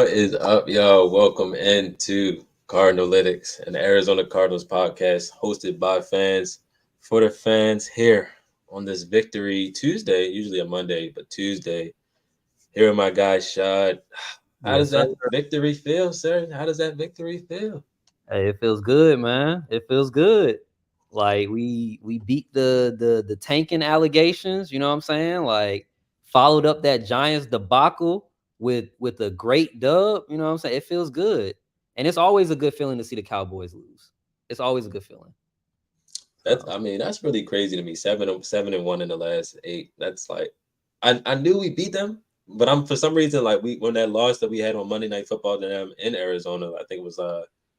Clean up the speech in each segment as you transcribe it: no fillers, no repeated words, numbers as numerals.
What is up, y'all? Welcome into Cardinalytics, an Arizona Cardinals podcast hosted by fans for the fans here on this Victory Tuesday, usually a Monday, but Tuesday. Here with my guy Shad. How does Yes, sir. that victory feel, sir? How does that victory feel? Hey, it feels good, man. It feels good. Like we beat the tanking allegations, you know what I'm saying? Like followed up that Giants debacle with a great dub, you know what I'm saying? It feels good. And it's always a good feeling to see the Cowboys lose. It's always a good feeling. That's So, I mean, that's really crazy to me. 7-1 in the last 8. That's like I knew we beat them, but I'm for some reason like we when that loss that we had on Monday Night Football to them in Arizona, I think it was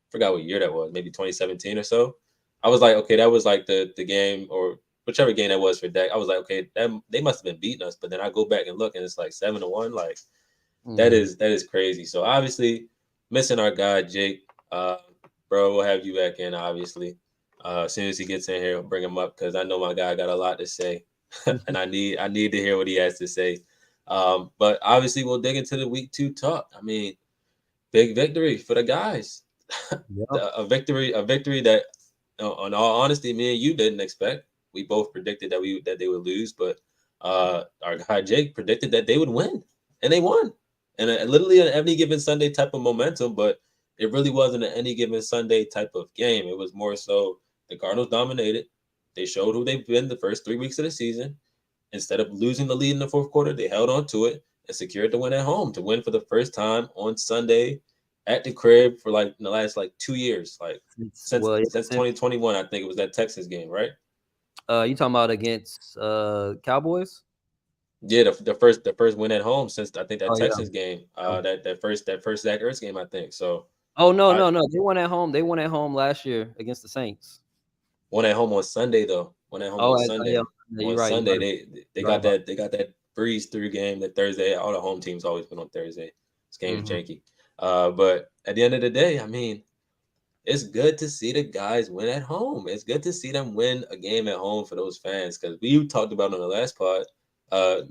forgot what year that was, maybe 2017 or so. I was like, okay, that was like the game or whichever game that was for Dak. I was like, okay, they must have been beating us, but then I go back and look and it's like 7-1. Like mhm. that is crazy. So obviously missing our guy Jake. Bro, we'll have you back in obviously. As soon as he gets in here, I'll bring him up because I know my guy got a lot to say, and I need to hear what he has to say. But obviously, we'll dig into the week 2 talk. I mean, big victory for the guys. Yep. A victory that, in all honesty, me and you didn't expect. We both predicted that they would lose, but our guy Jake predicted that they would win, and they won. And literally an any given Sunday type of momentum, but it really wasn't an any given Sunday type of game. It was more so the Cardinals dominated. They showed who they've been the first 3 weeks of the season. Instead of losing the lead in the fourth quarter, they held on to it and secured the win at home to win for the first time on Sunday at the crib for like in the last like 2 years, like Since since well, yeah, since since 2021. I think it was that Texas game, right? you talking about against Cowboys? Yeah, the first win at home since I think that Oh yeah. Texas game, Oh, that first Zach Ertz game, I think. So oh no, I no, no. They won at home. They won at home last year against the Saints. won at home on Sunday though. Won at home on Yeah, Sunday. yeah, On you're right. Sunday they You're right got about. that breeze through game that Thursday. All the home teams always win on Thursday. This game's Mhm. janky. But at the end of the day, I mean, it's good to see the guys win at home. It's good to see them win a game at home for those fans because we talked about on the last pod. Uh,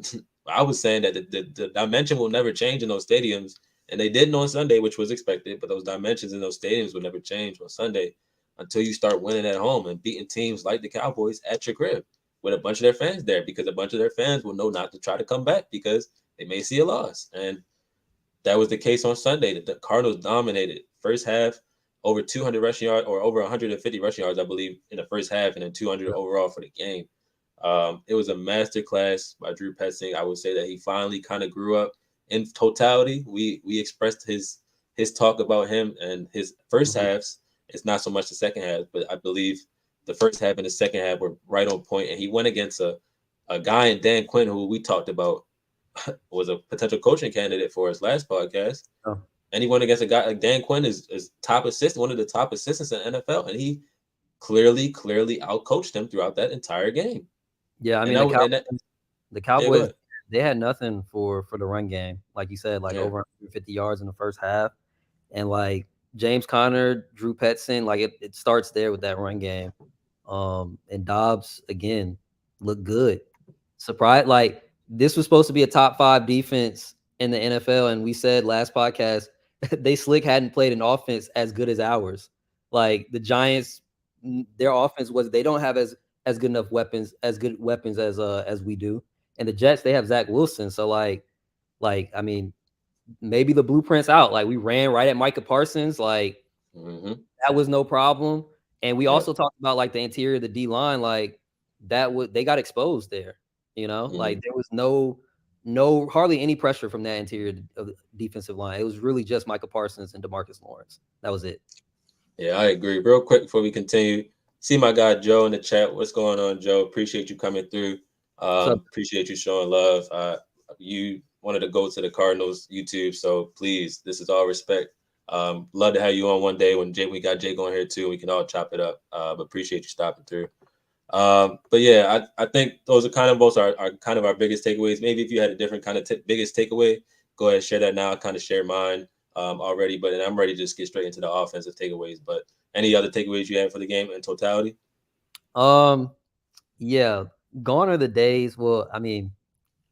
I was saying that the dimension will never change in those stadiums, and they didn't on Sunday, which was expected. But those dimensions in those stadiums will never change on Sunday until you start winning at home and beating teams like the Cowboys at your crib with a bunch of their fans there, because a bunch of their fans will know not to try to come back because they may see a loss. And that was the case on Sunday. The Cardinals dominated first half, over 200 rushing yards or over 150 rushing yards, I believe, in the first half, and then 200 Yeah. overall for the game. It was a master class by Drew Petzing. I would say that he finally kind of grew up in totality. We expressed his talk about him and his first Mhm. halves. It's not so much the second half, but I believe the first half and the second half were right on point. And he went against a guy in Dan Quinn who we talked about was a potential coaching candidate for his last podcast. Yeah. And he went against a guy like Dan Quinn is top assistant, one of the top assistants in the NFL, and he clearly outcoached him throughout that entire game. Yeah, I And mean the yeah, go Cowboys ahead. they had nothing for the run game. Like you said, like Yeah. over 150 yards in the first half. And like James Conner, Drew Petzing, like it starts there with that run game. And Dobbs again looked good. Surprise! Like this was supposed to be a top 5 defense in the NFL, and we said last podcast they slick hadn't played an offense as good as ours. Like the Giants, their offense was they don't have as good enough weapons as good weapons as we do, and the Jets they have Zach Wilson. So like I mean maybe the blueprint's out. Like we ran right at Micah Parsons. Like Hmm. that was no problem. And we Yep. also talked about like the interior of the D line, like that would they got exposed there. Hmm. Like there was no hardly any pressure from that interior of the defensive line. It was really just Micah Parsons and Demarcus Lawrence. That was it. Yeah, I agree. Real quick before we continue, see my guy Joe in the chat. What's going on, Joe? Appreciate you coming through. So Appreciate you showing love. You wanted to go to the Cardinals YouTube, so please, this is all respect. Love to have you on one day when we got Jake on here too. We can all chop it up. But appreciate you stopping through. But yeah, I think those are kind of both our kind of our biggest takeaways. Maybe if you had a different kind of biggest takeaway, go ahead and share that now. I kind of share mine already, but and I'm ready to just get straight into the offensive takeaways. But any other takeaways you had for the game in totality? um yeah, gone are the days. Well, I mean,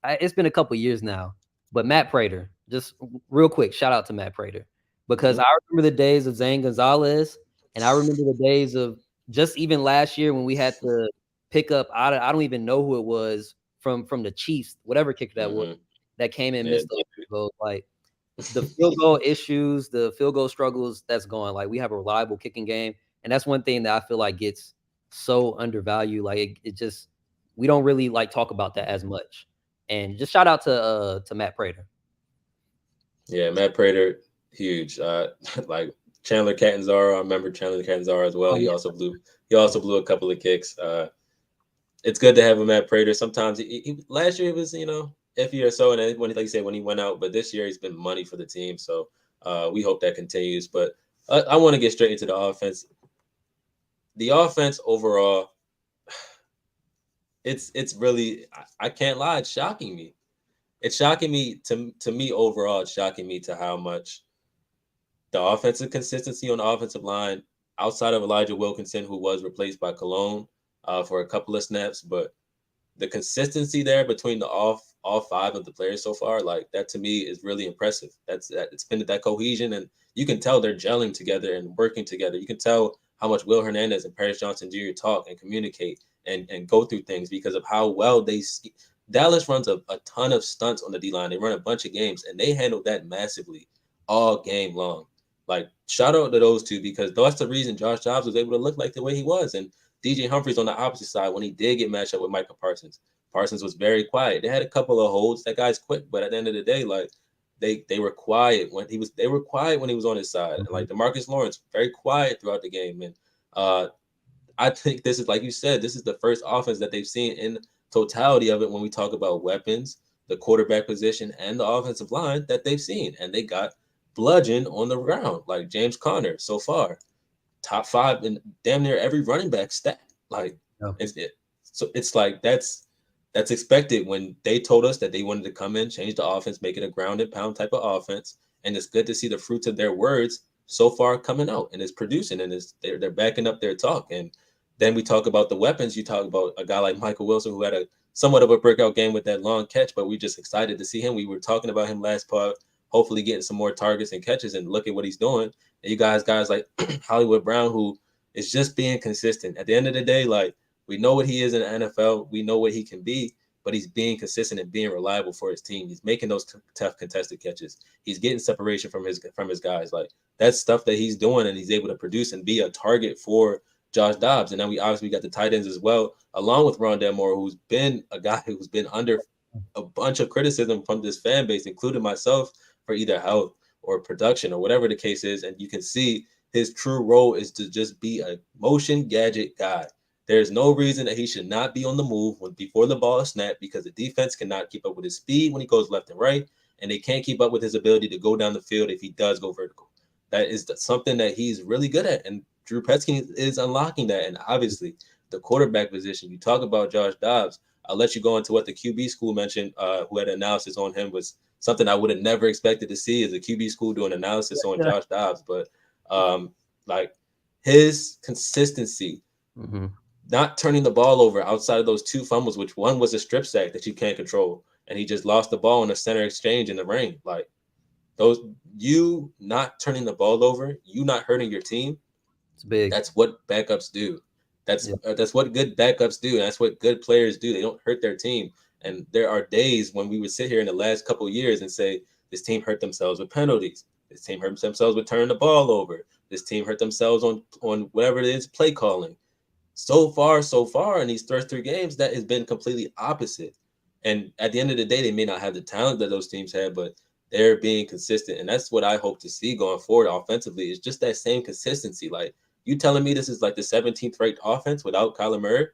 it's been a couple years now, but Matt Prater. just real quick, shout out to Matt Prater because Hmm. I remember the days of Zane Gonzalez, and I remember the days of just even last year when we had to pick up. I don't even know who it was from the Chiefs, whatever kicker that was, Hmm. that came and Yeah. missed those goals. Like the field goal issues, the field goal struggles, that's gone. Like we have a reliable kicking game, and that's one thing that I feel like gets so undervalued. Like it just we don't really like talk about that as much. And just shout out to Matt Prater. Yeah, Matt Prater, huge. Like Chandler Catanzaro, I remember Chandler Catanzaro as well. Oh yeah, He also blew a couple of kicks. It's good to have him at Prater. Sometimes last year it was iffy or so, and then when like you said when he went out, but this year he's been money for the team. So we hope that continues. But I want to get straight into the offense. The offense overall, it's really I can't lie, it's shocking me. It's shocking me to me overall. It's shocking me to how much the offensive consistency on the offensive line outside of Elijah Wilkinson, who was replaced by Cologne for a couple of snaps, but the consistency there between the all five of the players so far, like that to me is really impressive. It's been that cohesion, and you can tell they're gelling together and working together. You can tell how much Will Hernandez and Paris Johnson Jr. talk and communicate and go through things because of how well they. Dallas runs a ton of stunts on the D line. They run a bunch of games, and they handle that massively all game long. Like shout out to those two because that's the reason Josh Jobs was able to look like the way he was, and DJ Humphries on the opposite side when he did get matched up with Michael Parsons. Parsons was very quiet. They had a couple of holds. That guy's quick, but at the end of the day, like they were quiet when they were quiet when he was on his side. And mhm. like DeMarcus Lawrence, very quiet throughout the game. And uh, I think this is like you said, this is the first offense that they've seen in totality of it when we talk about weapons, the quarterback position, and the offensive line that they've seen. And they got bludgeoned on the ground, like James Conner so far top five in damn near every running back stat. Like Yeah. so it's like that's expected when they told us that they wanted to come in, change the offense, make it a ground and pound type of offense. And it's good to see the fruits of their words so far coming out and it's producing and they're backing up their talk. And then we talk about the weapons. You talk about a guy like Michael Wilson who had a somewhat of a breakout game with that long catch, but we just excited to see him. We were talking about him last part, hopefully getting some more targets and catches and look at what he's doing. And you guys like Hollywood Brown, who is just being consistent. At the end of the day, like we know what he is in the NFL, we know what he can be, but he's being consistent and being reliable for his team. He's making those tough contested catches. He's getting separation from his guys. Like that's stuff that he's doing, and he's able to produce and be a target for Josh Dobbs. And then we obviously got the tight ends as well, along with Rondell Moore, who's been a guy who's been under a bunch of criticism from this fan base, including myself, for either health or production or whatever the case is. And you can see his true role is to just be a motion gadget guy. There's no reason that he should not be on the move when before the ball is snapped because the defense cannot keep up with his speed when he goes left and right, and they can't keep up with his ability to go down the field if he does go vertical. That is something that he's really good at, and Drew Petzky is unlocking that. And obviously, the quarterback position. You talk about Josh Dobbs. I'll let you go into what the QB school mentioned, who had analysis on him, was something I would have never expected to see as a QB school doing analysis on Yeah. Josh Dobbs. But um, like his consistency, Mhm. not turning the ball over outside of those two fumbles, which one was a strip sack that you can't control, and he just lost the ball in a center exchange in the rain. Like those, you not turning the ball over, you not hurting your team, It's big. that's what backups do. Yeah. That's what good backups do. That's what good players do. They don't hurt their team. And there are days when we would sit here in the last couple of years and say this team hurt themselves with penalties. This team hurt themselves with turning the ball over. This team hurt themselves on whatever it is play calling. So far in these first three games, that has been completely opposite. And at the end of the day, they may not have the talent that those teams have, but they're being consistent. And that's what I hope to see going forward offensively is just that same consistency. Like you telling me this is like the 17th ranked offense without Kyler Murray,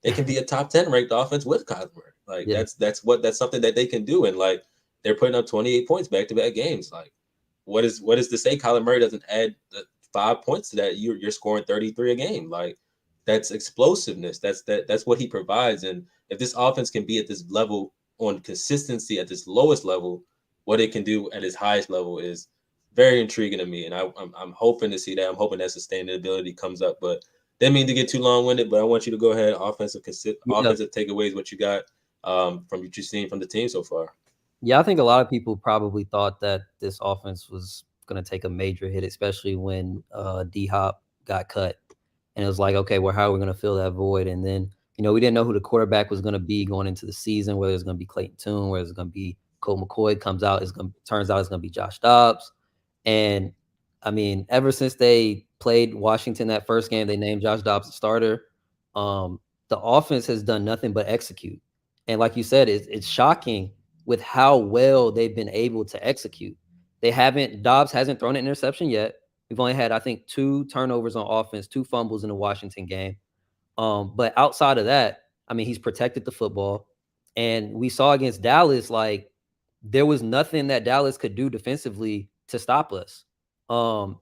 they can be a top 10 ranked offense with Kyler Murray. Like Yeah. that's something that they can do. And like they're putting up 28 points back to back games. Like what is to say Kyler Murray doesn't add the 5 points to that? You're scoring 33 a game. Like that's explosiveness. That's what he provides. And if this offense can be at this level on consistency at this lowest level, what it can do at its highest level is very intriguing to me. And I'm hoping to see that. I'm hoping that sustainability comes up. But didn't mean to get too long winded. But I want you to go ahead. Yeah. Offensive takeaways. What you got from what you've seen from the team so far? Yeah, I think a lot of people probably thought that this offense was going to take a major hit, especially when D Hop got cut. And it was like, okay, well, how are we going to fill that void? And then, we didn't know who the quarterback was going to be going into the season, whether it's going to be Clayton Tune, whether it's going to be Colt McCoy. Comes out, turns out it's going to be Josh Dobbs. And I mean, ever since they played Washington that first game, they named Josh Dobbs the starter. Um, the offense has done nothing but execute. And like you said, it's shocking with how well they've been able to execute. Dobbs hasn't thrown an interception yet. We've only had, I think, 2 turnovers on offense, 2 fumbles in the Washington game. But outside of that, I mean, he's protected the football. And we saw against Dallas, like, there was nothing that Dallas could do defensively to stop us.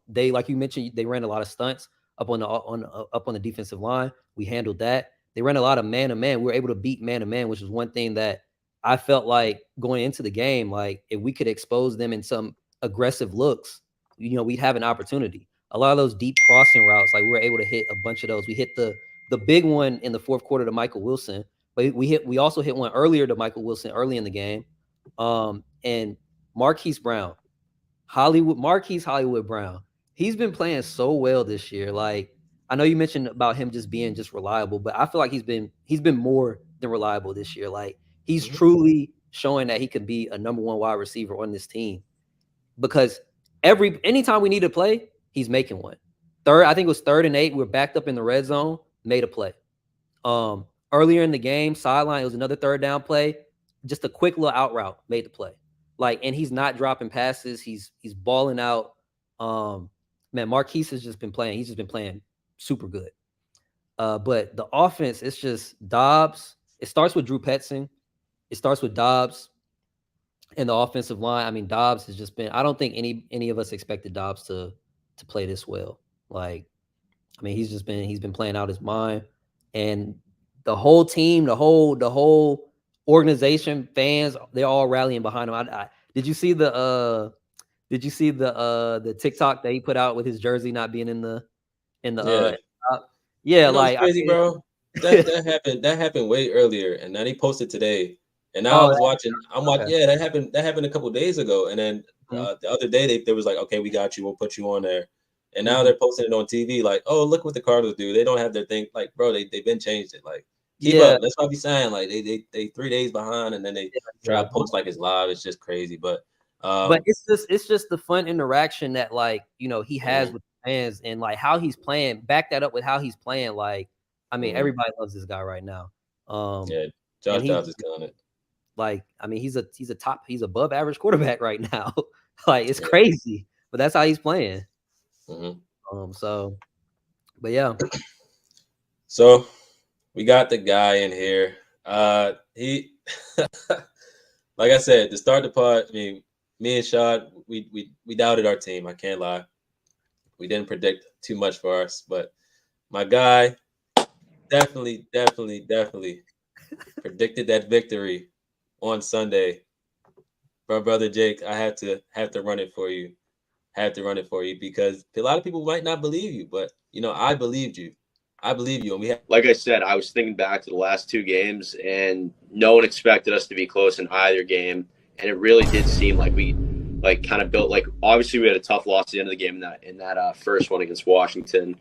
They, like you mentioned, they ran a lot of stunts up on the defensive line. We handled that. They ran a lot of man to man. We were able to beat man to man, which was one thing that I felt like going into the game. Like, if we could expose them in some aggressive looks, we'd have an opportunity. A lot of those deep crossing routes, like, we were able to hit a bunch of those. We hit the big one in the fourth quarter to Michael Wilson, but we also hit one earlier to Michael Wilson early in the game. And Marquise Brown, Marquise Hollywood Brown, he's been playing so well this year. Like, I know you mentioned about him just being just reliable, but I feel like he's been more than reliable this year. Like, he's Mhm. truly showing that he could be a number one wide receiver on this team, because anytime we need to play, he's making one. I think it was 3rd and 8. We were backed up in the red zone, made a play. Earlier in the game, sideline, it was another third down play, just a quick little out route, made the play. Like, and he's not dropping passes. He's balling out. Um, Man, Marquise has just been playing. He's just been playing super good. But the offense, it's just Dobbs. It starts with Drew Petzing. It starts with Dobbs and the offensive line. I mean, Dobbs has just been. I don't think any of us expected Dobbs to play this well. Like, I mean, he's been playing out his mind, and the whole team, the whole organization, fans, they're all rallying behind him. Did you see the TikTok that he put out with his jersey not being in the Yeah. top? Yeah, It's like, I crazy, mean, bro. That happened way earlier, and then he posted today. And now I oh, was watching. I'm watching. okay. Yeah, that happened a couple days ago, and then Mhm, the other day they was like, okay, we got you. We'll put you on there. And now mhm. they're posting it on TV, like, oh, look what the Cardinals do. They don't have their thing, like, bro. They've been changed it. Like, keep Yeah, up. That's what I be saying. Like, they 3 days behind, and then they yeah, try yeah. to post like it's live. It's just crazy. But But um, it's just the fun interaction that, like, he has mhm, with the fans, and like how he's playing. Back that up with how he's playing. Like, I mean, mhm. everybody loves this guy right now. Um, Yeah, and Josh he's Dobbs is killing it. like, I mean, he's above average quarterback right now. Like, it's Yeah. crazy, but that's how he's playing. Mhm. So, but yeah, So we got the guy in here. He, like I said, to start the pod, I mean, me and Shad, we doubted our team. I can't lie. We didn't predict too much for us, but my guy definitely predicted that victory on Sunday. Brother Jake, I have to run it for you. Have to run it for you because a lot of people might not believe you, but I believed you. I believe you, and we have. Like I said, I was thinking back to the last 2 games, and no one expected us to be close in either game. And it really did seem like we, like, kind of built, like, obviously we had a tough loss at the end of the game in that first one against Washington.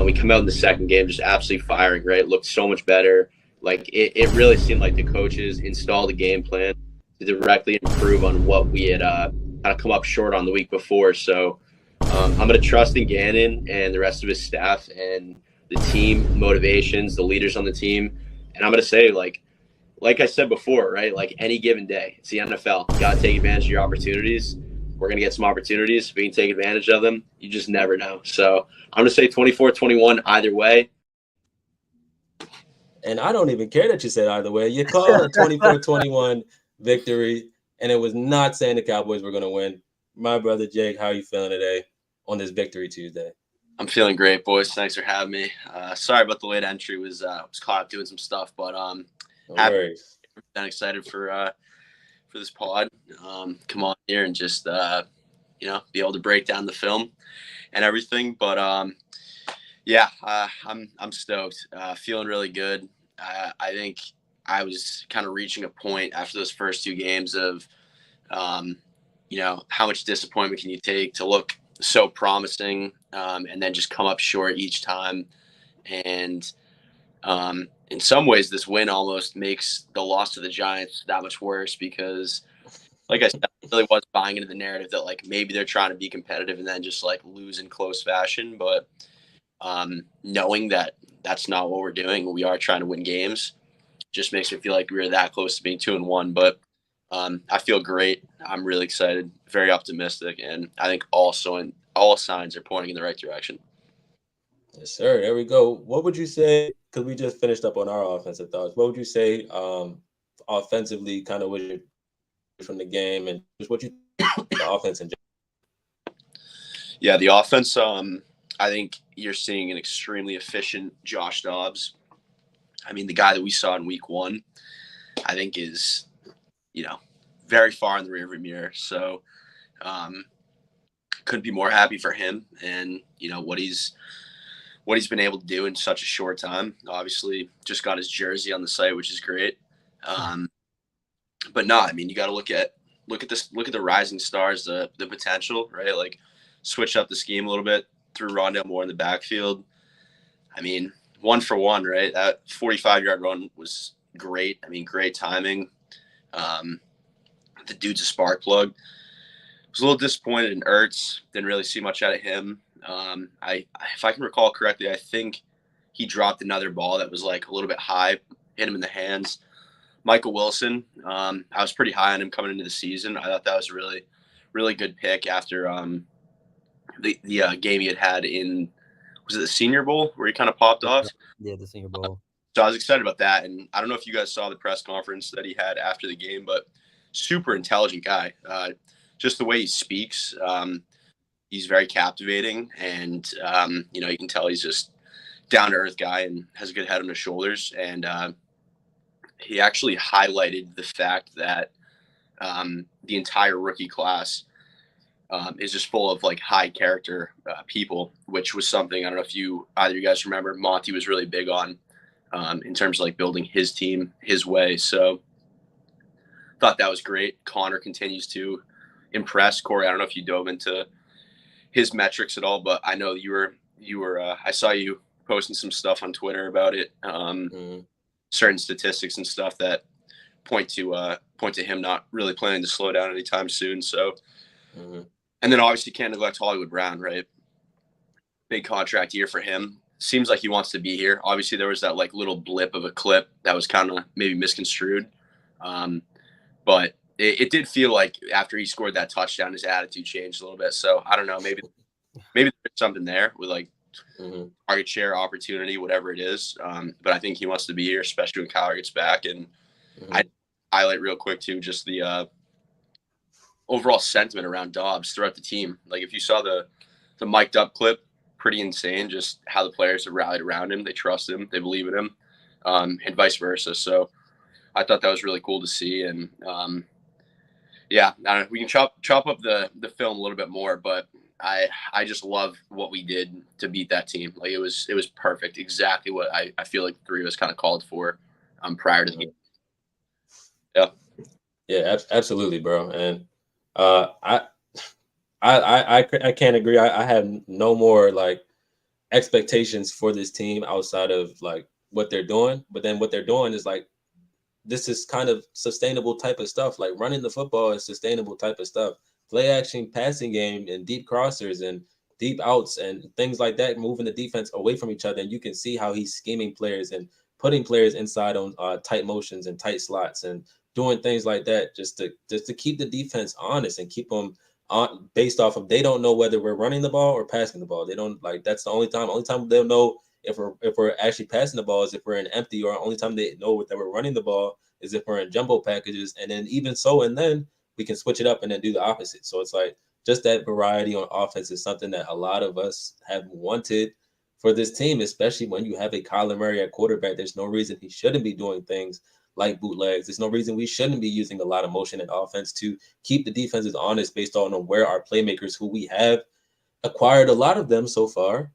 We come out in the second game just absolutely firing. Right, it looked so much better. Like, it really seemed like the coaches installed a game plan to directly improve on what we had kind of come up short on the week before. So I'm going to trust in Gannon and the rest of his staff and the team motivations, the leaders on the team. And I'm going to say, like I said before, right? Like, any given day, it's the NFL. You got to take advantage of your opportunities. We're going to get some opportunities. We can take advantage of them. You just never know. So I'm going to say 24-21 either way. And I don't even care that you said either way. You called a 24-21 victory, and it was not saying the Cowboys were going to win. My brother Jake, how are you feeling today on this Victory Tuesday? I'm feeling great, boys. Thanks for having me. Sorry about the late entry. Was caught up doing some stuff, but No happy worries. and excited for this pod. Come on here and just be able to break down the film and everything. But yeah, I'm stoked. Feeling really good. I think I was kind of reaching a point after those first 2 games of You know, how much disappointment can you take to look so promising and then just come up short each time? And in some ways, this win almost makes the loss to the Giants that much worse because, like I said, I really was buying into the narrative that like maybe they're trying to be competitive and then just like lose in close fashion. But knowing that that's not what we're doing, we are trying to win games, just makes me feel like we're that close to being 2-1. But I feel great. I'm really excited, very optimistic, and I think all signs are pointing in the right direction. Yes, sir. There we go. What would you say? Because we just finished up on our offensive thoughts. What would you say, offensively, kind of was your from the game, and just what you the offense in Yeah, the offense. I think you're seeing an extremely efficient Josh Dobbs. I mean, the guy that we saw in Week 1, I think is, you know, very far in the rearview mirror. So, couldn't be more happy for him, and you know what he's been able to do in such a short time. Obviously, just got his jersey on the site, which is great. But no, I mean, you got to look at the rising stars, the potential, right? Like switch up the scheme a little bit, threw Rondell Moore in the backfield. I mean, 1-for-1, right? That 45-yard run was great. I mean, great timing. The dude's a spark plug. Was a little disappointed in Ertz. Didn't really see much out of him. If I can recall correctly, I think he dropped another ball that was like a little bit high, hit him in the hands. Michael Wilson, I was pretty high on him coming into the season. I thought that was a really, really good pick after the game he had in, was it the Senior Bowl where he kind of popped off? Yeah, the Senior Bowl. So I was excited about that. And I don't know if you guys saw the press conference that he had after the game, but super intelligent guy. Just the way he speaks, he's very captivating. And, you know, you can tell he's just down-to-earth guy and has a good head on his shoulders. And he actually highlighted the fact that the entire rookie class is just full of like high character people, which was something, I don't know if either of you guys remember, Monty was really big on in terms of like building his team his way. So thought that was great. Connor continues to impress. Corey, I don't know if you dove into his metrics at all, but I know you were I saw you posting some stuff on Twitter about it. Certain statistics and stuff that point to him not really planning to slow down anytime soon. So, and then obviously can't neglect Hollywood Brown, right? Big contract year for him. Seems like he wants to be here. Obviously, there was that like little blip of a clip that was kind of maybe misconstrued, but it did feel like after he scored that touchdown, his attitude changed a little bit. So I don't know, maybe there's something there with like target share opportunity, whatever it is. But I think he wants to be here, especially when Kyler gets back. And I highlight real quick too, just the overall sentiment around Dobbs throughout the team. Like if you saw the mic'd up clip, pretty insane. Just how the players have rallied around him. They trust him. They believe in him, and vice versa. So I thought that was really cool to see. And yeah, I don't know, we can chop up the film a little bit more, but I just love what we did to beat that team. Like it was perfect. Exactly what I feel like the three of us kind of called for prior to the game. Yeah. Yeah, absolutely, bro. And I can't agree. I have no more like expectations for this team outside of like what they're doing. But then what they're doing is like this is kind of sustainable type of stuff. Like running the football is sustainable type of stuff. Play action passing game and deep crossers and deep outs and things like that, moving the defense away from each other. And you can see how he's scheming players and putting players inside on tight motions and tight slots and doing things like that just to keep the defense honest and keep them on based off of they don't know whether we're running the ball or passing the ball. They don't like that's the only time they'll know if we're actually passing the ball is if we're in empty, or only time they know that we're running the ball is if we're in jumbo packages. And then even so, and then we can switch it up and then do the opposite. So it's like just that variety on offense is something that a lot of us have wanted for this team, especially when you have a Kyler Murray at quarterback. There's no reason he shouldn't be doing things like bootlegs. There's no reason we shouldn't be using a lot of motion in offense to keep the defenses honest based on where our playmakers, who we have acquired a lot of them so far,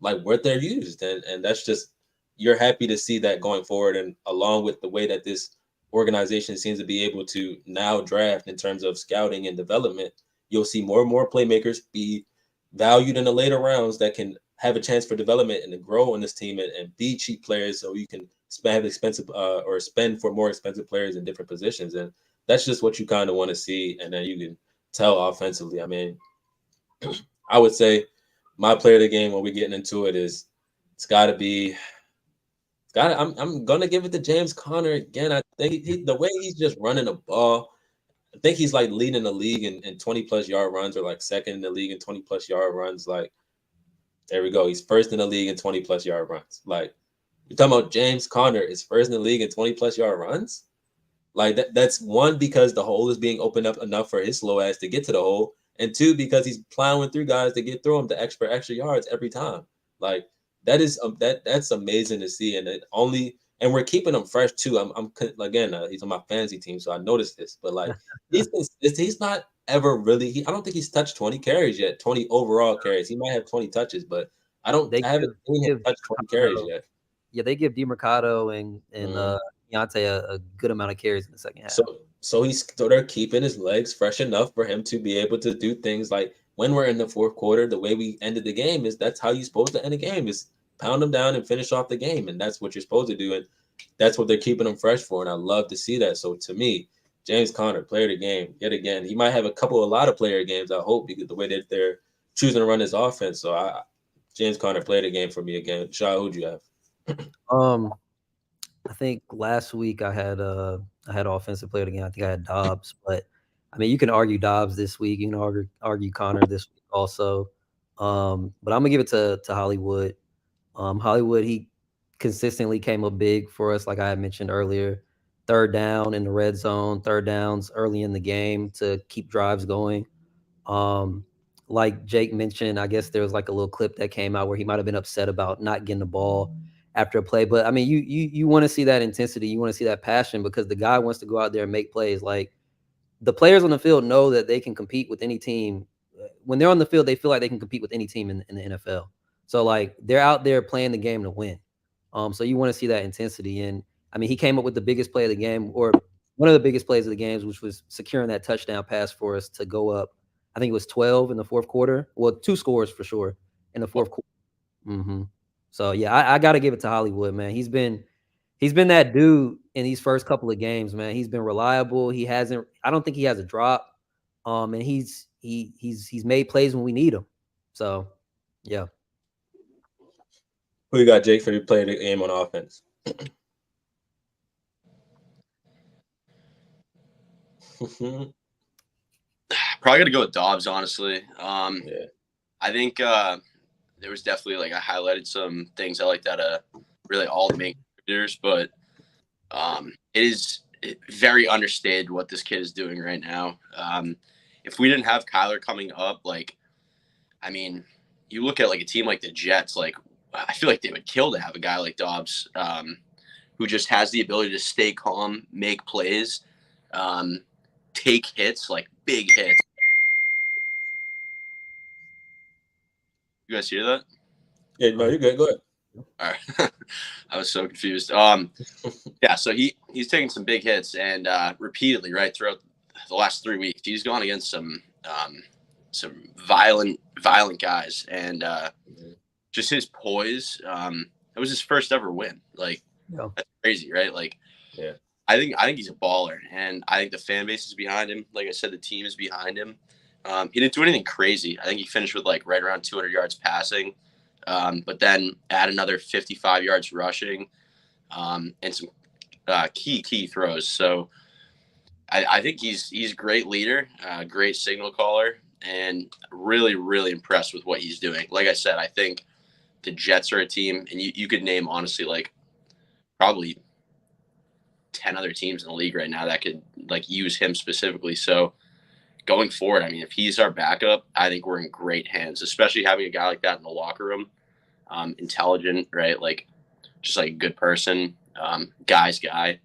like where they're used. And that's just, you're happy to see that going forward. And along with the way that this organization seems to be able to now draft in terms of scouting and development, you'll see more and more playmakers be valued in the later rounds that can have a chance for development and to grow on this team and be cheap players so you can spend expensive or spend for more expensive players in different positions. And that's just what you kind of want to see. And then you can tell offensively. I mean, I would say my player of the game when we're getting into it is it's got to be. I'm gonna give it to James Conner again. I think the way he's just running the ball, I think he's like leading the league in 20 plus yard runs or like second in the league in 20 plus yard runs. Like there we go. He's first in the league in 20 plus yard runs. Like you're talking about James Conner is first in the league in 20 plus yard runs. Like that's one because the hole is being opened up enough for his slow ass to get to the hole, and two because he's plowing through guys to get through him to extra yards every time. Like that is that's amazing to see, and it only and we're keeping him fresh too. I'm again he's on my fantasy team, so I noticed this, but like he's not ever really. I don't think he's touched 20 carries yet, 20 overall carries. He might have 20 touches, but They I haven't seen him give touch 20 carries DeMarcado, yet. yeah, they give DeMarcado and Mhm. Deontay a good amount of carries in the second So half. so they're keeping his legs fresh enough for him to be able to do things like when we're in the fourth quarter, the way we ended the game is that's how you're supposed to end a game is pound them down and finish off the game. And that's what you're supposed to do. And that's what they're keeping him fresh for. And I love to see that. So to me, James Conner, player of the game, yet again. He might have a lot of player games, I hope, because the way that they're choosing to run his offense. So James Conner played the game for me again. Shaw, who'd you have? Um, I think last week I had offensive player again. I think I had Dobbs, but I mean you can argue Dobbs this week. You can argue Connor this week also. But I'm gonna give it to Hollywood. Hollywood, he consistently came up big for us, like I had mentioned earlier. Third down in the red zone, third downs early in the game to keep drives going. Um, like Jake mentioned, I guess there was like a little clip that came out where he might have been upset about not getting the ball after a play. But I mean, you want to see that intensity, you want to see that passion because the guy wants to go out there and make plays. Like the players on the field know that they can compete with any team. When they're on the field, they feel like they can compete with any team in the NFL. So like they're out there playing the game to win. So you want to see that intensity. And I mean, he came up with the biggest play of the game, or one of the biggest plays of the games, which was securing that touchdown pass for us to go up. I think it was 12 in the fourth quarter. Well, two scores for sure in the fourth quarter. So yeah, I got to give it to Hollywood, man. He's been that dude in these first couple of games, man. He's been reliable. He hasn't. I don't think he has a drop. And he's made plays when we need him. So, yeah. Who you got, Jake, for your player of the game on offense? Probably got to go with Dobbs, honestly. Yeah. I think there was definitely like I highlighted some things I liked out of really all the main contributors, but it is very understated what this kid is doing right now. If we didn't have Kyler coming up, like, I mean, you look at like a team like the Jets, like I feel like they would kill to have a guy like Dobbs, who just has the ability to stay calm, make plays, take hits, like big hits. You guys hear that? Yeah, no, you're good. Go ahead. All right. I was so confused. Yeah, so he's taking some big hits and repeatedly, right, throughout the last 3 weeks. He's gone against some violent guys, and just his poise. It was his first ever win. Like that's crazy, right? Like, yeah, I think he's a baller, and I think the fan base is behind him. Like I said, the team is behind him. He didn't do anything crazy. I think he finished with like right around 200 yards passing, but then add another 55 yards rushing, and some key throws. So I think he's a great leader, great signal caller, and really impressed with what he's doing. Like I said, I think the Jets are a team, and you could name honestly like probably 10 other teams in the league right now that could like use him specifically. So going forward, I mean, if he's our backup, I think we're in great hands, especially having a guy like that in the locker room. Intelligent, right? Like just like a good person, guy's guy.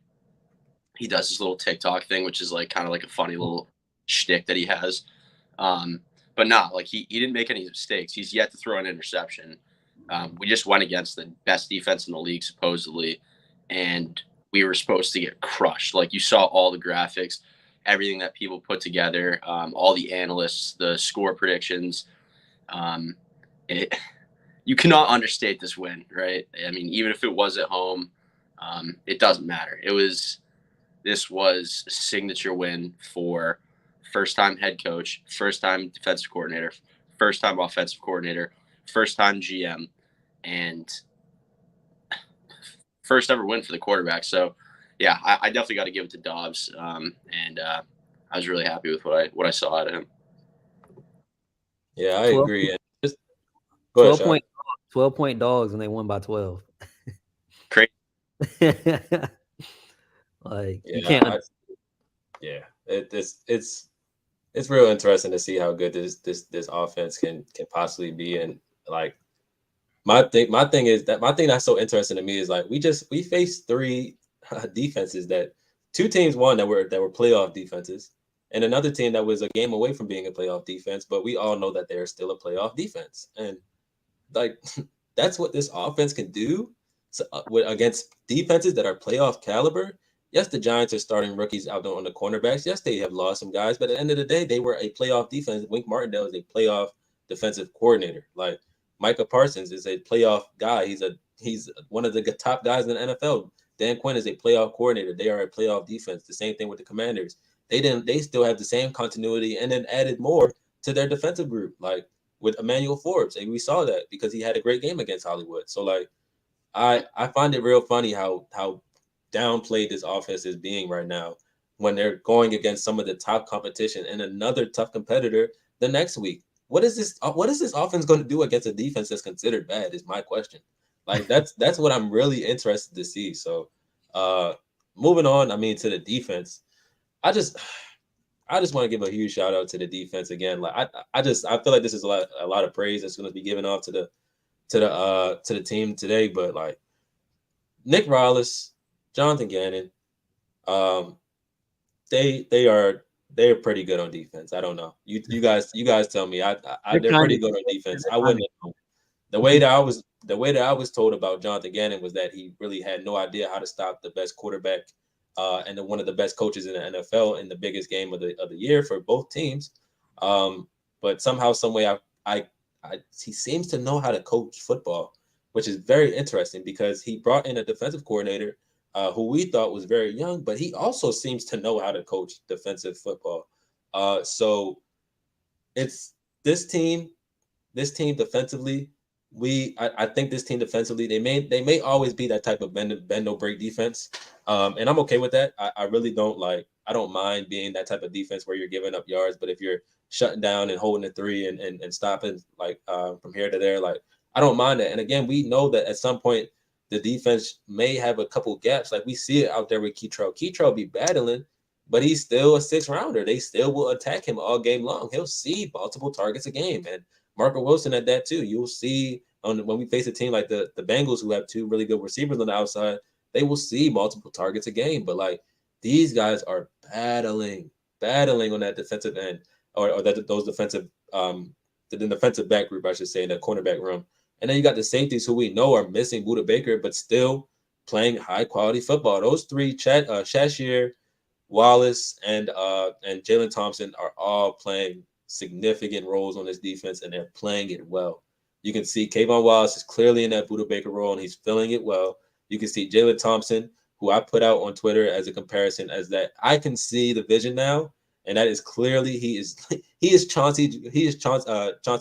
He does his little TikTok thing, which is like kind of like a funny little shtick that he has. But not like he didn't make any mistakes. He's yet to throw an interception. We just went against the best defense in the league, supposedly, and we were supposed to get crushed. Like, you saw all the graphics, everything that people put together, all the analysts, the score predictions. Um, it, you cannot understate this win, right? I mean, even if it was at home, it doesn't matter. This was a signature win for first time head coach, first time defensive coordinator, first time offensive coordinator, first time GM, and first ever win for the quarterback. So, yeah, I definitely got to give it to Dobbs, and I was really happy with what I saw out of him. Yeah, I 12, agree. And just go ahead, 12 Shaq. point 12-point dogs, and they won by 12. Crazy. Like, you Yeah, can't. yeah. It's real interesting to see how good this offense can possibly be. And like my thing is that my thing that's so interesting to me is like we faced three defenses that two teams won that were playoff defenses, and another team that was a game away from being a playoff defense, but we all know that they're still a playoff defense. And like that's what this offense can do. So, against defenses that are playoff caliber. Yes, the Giants are starting rookies out on the cornerbacks. Yes, they have lost some guys, but at the end of the day, they were a playoff defense. Wink Martindale is a playoff defensive coordinator. Like Micah Parsons is a playoff guy. He's one of the top guys in the NFL. Dan Quinn is a playoff coordinator. They are a playoff defense. The same thing with the Commanders. They still have the same continuity and then added more to their defensive group. Like with Emmanuel Forbes, and we saw that because he had a great game against Hollywood. So like I find it real funny how downplayed this offense is being right now when they're going against some of the top competition and another tough competitor the next week. What is this offense going to do against a defense that's considered bad is my question. Like that's what I'm really interested to see. So uh moving on, I mean to the defense. I just I just want to give a huge shout out to the defense again. Like I feel like this is a lot of praise that's going to be given off to the team today. But like Nick Rallis, Jonathan Gannon, um, they're pretty good on defense. I don't know. You guys tell me. They're They're kind pretty of. good on defense. I They're kind wouldn't. The way that I was told about Jonathan Gannon was that he really had no idea how to stop the best quarterback and one of the best coaches in the NFL in the biggest game of the year for both teams. Um, but somehow, some way, he seems to know how to coach football, which is very interesting because he brought in a defensive coordinator who we thought was very young, but he also seems to know how to coach defensive football. So it's this team this team defensively, I think this team defensively, they may always be that type of bend no break defense. And I'm okay with that. I really I don't mind being that type of defense where you're giving up yards, but if you're shutting down and holding a three and stopping from here to there, like I don't mind that. And again, we know that at some point the defense may have a couple gaps. Like we see it out there with Keytrell. Keytrell be battling, but he's still a 6 rounder. They still will attack him all game long. He'll see multiple targets a game. And Marco Wilson at that too. You'll see when we face a team like the Bengals who have two really good receivers on the outside, they will see multiple targets a game. But like these guys are battling on that defensive end or those defensive the defensive back group, I should say, in that cornerback room. And then you got the safeties who we know are missing Buda Baker, but still playing high quality football. Those three, Shashier, Wallace, and Jalen Thompson are all playing significant roles on this defense, and they're playing it well. You can see Kayvon Wallace is clearly in that Buda Baker role, and he's filling it well. You can see Jalen Thompson, who I put out on Twitter as a comparison, as that I can see the vision now, and that is clearly he is Chauncey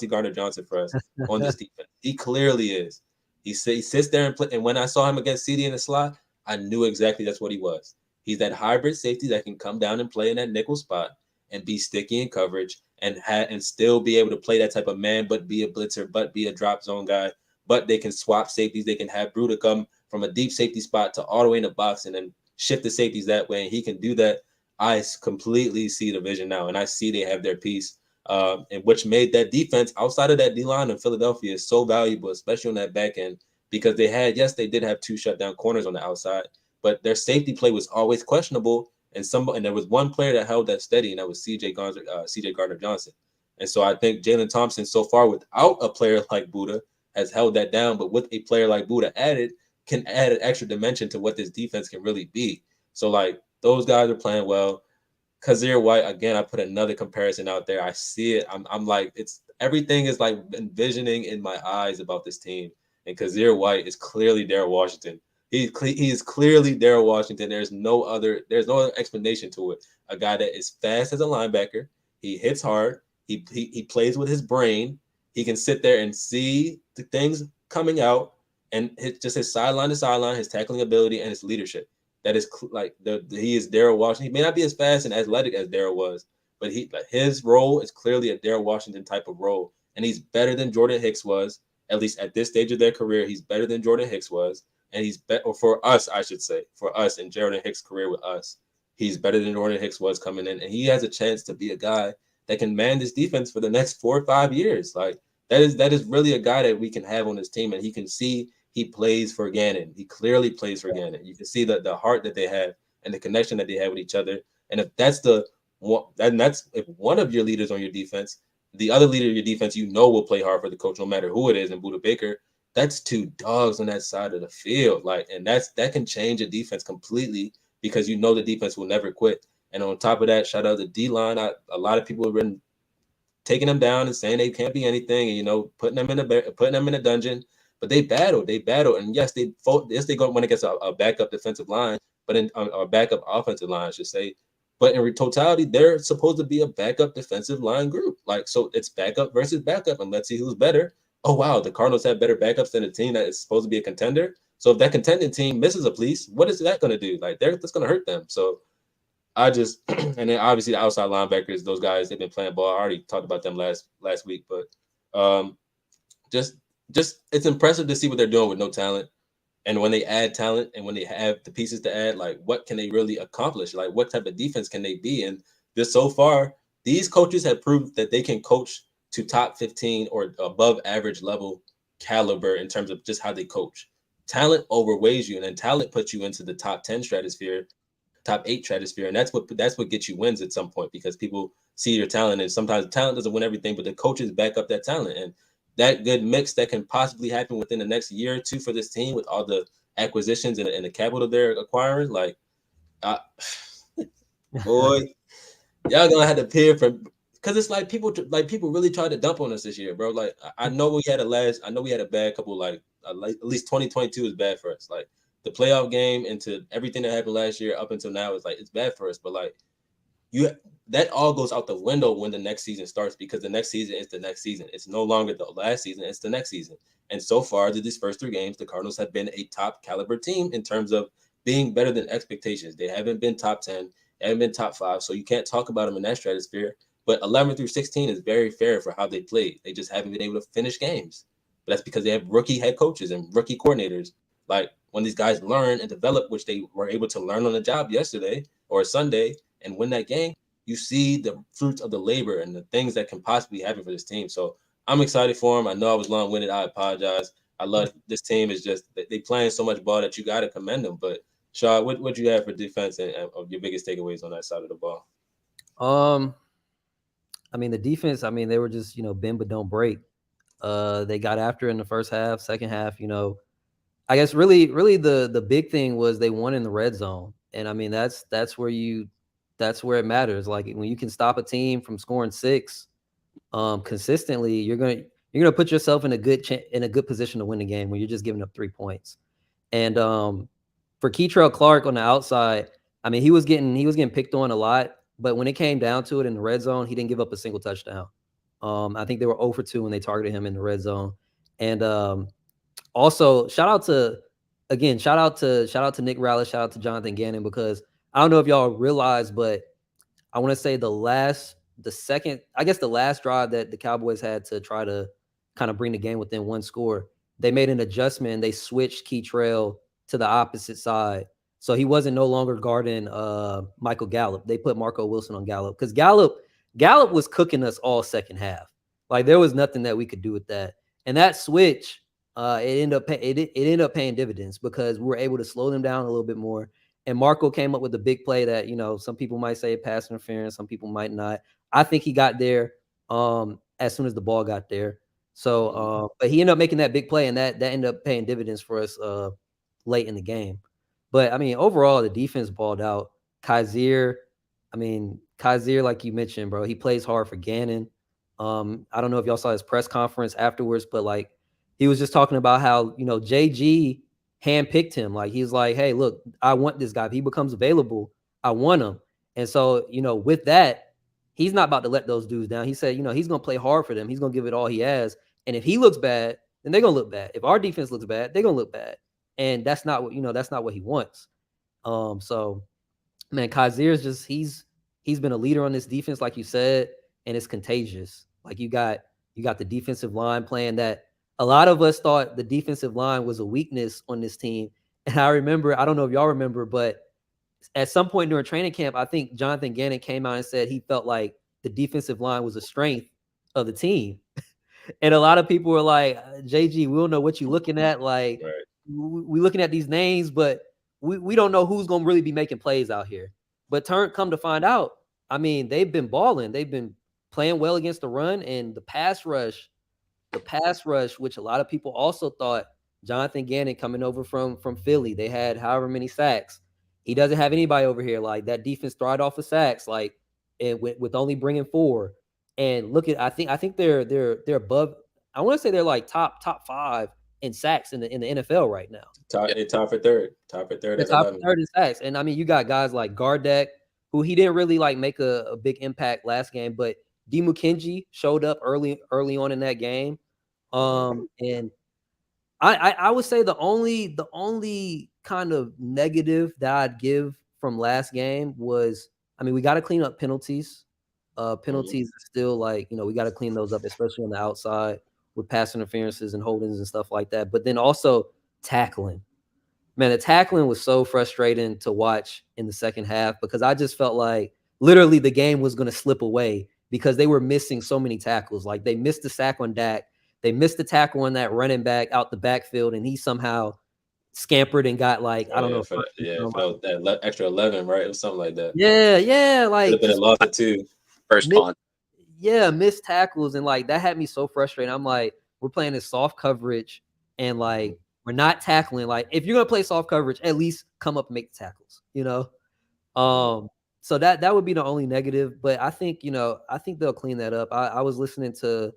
Gardner Johnson for us on this defense. He clearly is. He sits there and play, and when I saw him against CD in the slot, I knew exactly that's what he was. He's that hybrid safety that can come down and play in that nickel spot and be sticky in coverage and still be able to play that type of man, but be a blitzer, but be a drop zone guy. But they can swap safeties. They can have Brew to come from a deep safety spot to all the way in the box and then shift the safeties that way. And he can do that. I completely see the vision now, and I see they have their piece, and which made that defense outside of that D line in Philadelphia so valuable, especially on that back end, because they did have two shutdown corners on the outside, but their safety play was always questionable. And there was one player that held that steady, and that was CJ Gardner Johnson. And so I think Jalen Thompson, so far without a player like Buda, has held that down. But with a player like Buda added, can add an extra dimension to what this defense can really be. So like those guys are playing well. Kazir White, again, I put another comparison out there. I see it. I'm like, it's everything is like envisioning in my eyes about this team. And Kazir White is clearly Darryl Washington. He is clearly Darryl Washington. There's no other explanation to it. A guy that is fast as a linebacker. He hits hard. He plays with his brain. He can sit there and see the things coming out, and just his sideline to sideline, his tackling ability, and his leadership. That is he is Darryl Washington. He may not be as fast and athletic as Darryl was, but his role is clearly a Darryl Washington type of role, and he's better than Jordan Hicks was. At least at this stage of their career, he's better than Jordan Hicks was, and he's better for us, I should say, for us in Jordan Hicks' career with us. He's better than Jordan Hicks was coming in, and he has a chance to be a guy that can man this defense for the next 4 or 5 years. Like that is really a guy that we can have on this team, and he can see he plays for Gannon. He clearly plays for Gannon. You can see the heart that they have and the connection that they have with each other. And if that's if one of your leaders on your defense, the other leader of your defense, will play hard for the coach, no matter who it is, and Buda Baker. That's two dogs on that side of the field. Like, and that can change a defense completely because the defense will never quit. And on top of that, shout out to D-line. A lot of people have been taking them down and saying they can't be anything, and putting them in a dungeon. But they battled, and yes, they went against a backup defensive line, but in a backup offensive line, I should say. But in totality, they're supposed to be a backup defensive line group. Like, so it's backup versus backup, and let's see who's better. Oh wow, the Cardinals have better backups than a team that is supposed to be a contender. So if that contending team misses a piece, what is that going to do? Like, that's going to hurt them. So I just and then obviously the outside linebackers, those guys, they've been playing ball. I already talked about them last week, but just it's impressive to see what they're doing with no talent. And when they add talent and when they have the pieces to add, like what can they really accomplish? Like what type of defense can they be? And just so far, these coaches have proved that they can coach to top 15 or above average level caliber in terms of just how they coach. Talent overweighs you, and then talent puts you into the top 10 stratosphere, top 8 stratosphere, and that's what gets you wins at some point, because people see your talent, and sometimes talent doesn't win everything, but the coaches back up that talent. And that good mix that can possibly happen within the next year or two for this team with all the acquisitions and the capital they're acquiring, like, boy, y'all gonna have to peer from, because it's like people really tried to dump on us this year, bro. Like I know we had a bad couple, like at least 2022 is bad for us. Like the playoff game into everything that happened last year up until now is like it's bad for us. But like that all goes out the window when the next season starts, because the next season is the next season. It's no longer the last season, it's the next season. And so far, through these first 3 games, the Cardinals have been a top caliber team in terms of being better than expectations. They haven't been top 10, they haven't been top 5, so you can't talk about them in that stratosphere. But 11 through 16 is very fair for how they played. They just haven't been able to finish games. But that's because they have rookie head coaches and rookie coordinators. Like when these guys learn and develop, which they were able to learn on the job yesterday or Sunday and win that game, you see the fruits of the labor and the things that can possibly happen for this team. So I'm excited for them. I know I was long-winded. I apologize. I love this team. Is just they playing so much ball that you got to commend them. But Shaw, what you have for defense and your biggest takeaways on that side of the ball? I mean, the defense, I mean, they were just, bend but don't break. They got after in the first half, second half, I guess really the big thing was they won in the red zone. And I mean, that's where it matters. Like when you can stop a team from scoring 6 consistently, you're going to put yourself in a good position to win the game when you're just giving up 3 points. And for Keitrell Clark on the outside, I mean, he was getting picked on a lot, but when it came down to it in the red zone, he didn't give up a single touchdown. I think they were 0 for 2 when they targeted him in the red zone. And also shout out to Nick Rallis, shout out to Jonathan Gannon, because I don't know if y'all realize, but I want to say the last drive that the Cowboys had to try to kind of bring the game within 1 score, they made an adjustment. They switched Keitrell to the opposite side. So he wasn't no longer guarding Michael Gallup. They put Marco Wilson on Gallup because Gallup was cooking us all second half. Like there was nothing that we could do with that. And that switch, it ended up paying dividends because we were able to slow them down a little bit more. And Marco came up with a big play that, some people might say pass interference, some people might not. I think he got there as soon as the ball got there. So, but he ended up making that big play, and that ended up paying dividends for us late in the game. But I mean, overall, the defense balled out. Kaiser, Kaiser, like you mentioned, bro, he plays hard for Gannon. I don't know if y'all saw his press conference afterwards, but like he was just talking about how, JG handpicked him. Like he's like, hey, look, I want this guy. If he becomes available, I want him. And so, with that, he's not about to let those dudes down. He said, he's gonna play hard for them. He's gonna give it all he has. And if he looks bad, then they're gonna look bad. If our defense looks bad, they're gonna look bad. And that's not what he wants. So man, Kazir's just he's been a leader on this defense, like you said, and it's contagious. Like you got the defensive line playing that. A lot of us thought the defensive line was a weakness on this team. And I remember, I don't know if y'all remember, but at some point during training camp, I think Jonathan Gannon came out and said he felt like the defensive line was a strength of the team. And a lot of people were like, JG, we don't know what you're looking at. Like, Right. we looking at these names, but we don't know who's going to really be making plays out here. But come to find out, I mean, they've been balling. They've been playing well against the run and the pass rush, which a lot of people also thought Jonathan Gannon coming over from Philly. They had however many sacks. He doesn't have anybody over here. Like that defense thrived off of sacks, like and with only bringing 4. And look at I think they're above. I want to say they're like top 5 in sacks in the NFL right now. Top for third. The At top 11. 30 sacks. And I mean, you got guys like Gardeck, who he didn't really like make a big impact last game, but Dimukenji showed up early on in that game. And I would say the only kind of negative that I'd give from last game was, I mean, we got to clean up penalties. Penalties are still like, we got to clean those up, especially on the outside with pass interferences and holdings and stuff like that. But then also tackling. Man, the tackling was so frustrating to watch in the second half because I just felt like literally the game was going to slip away because they were missing so many tackles. Like they missed the sack on Dak. They missed the tackle on that running back out the backfield, and he somehow scampered and got like, I don't know. For that extra 11, right? It was something like that. Yeah, like Could have been a loss of 2. First punt. Yeah, missed tackles, and like that had me so frustrated. I'm like, we're playing this soft coverage, and like we're not tackling. Like if you're gonna play soft coverage, at least come up and make the tackles. So that would be the only negative. But I think they'll clean that up. I was listening to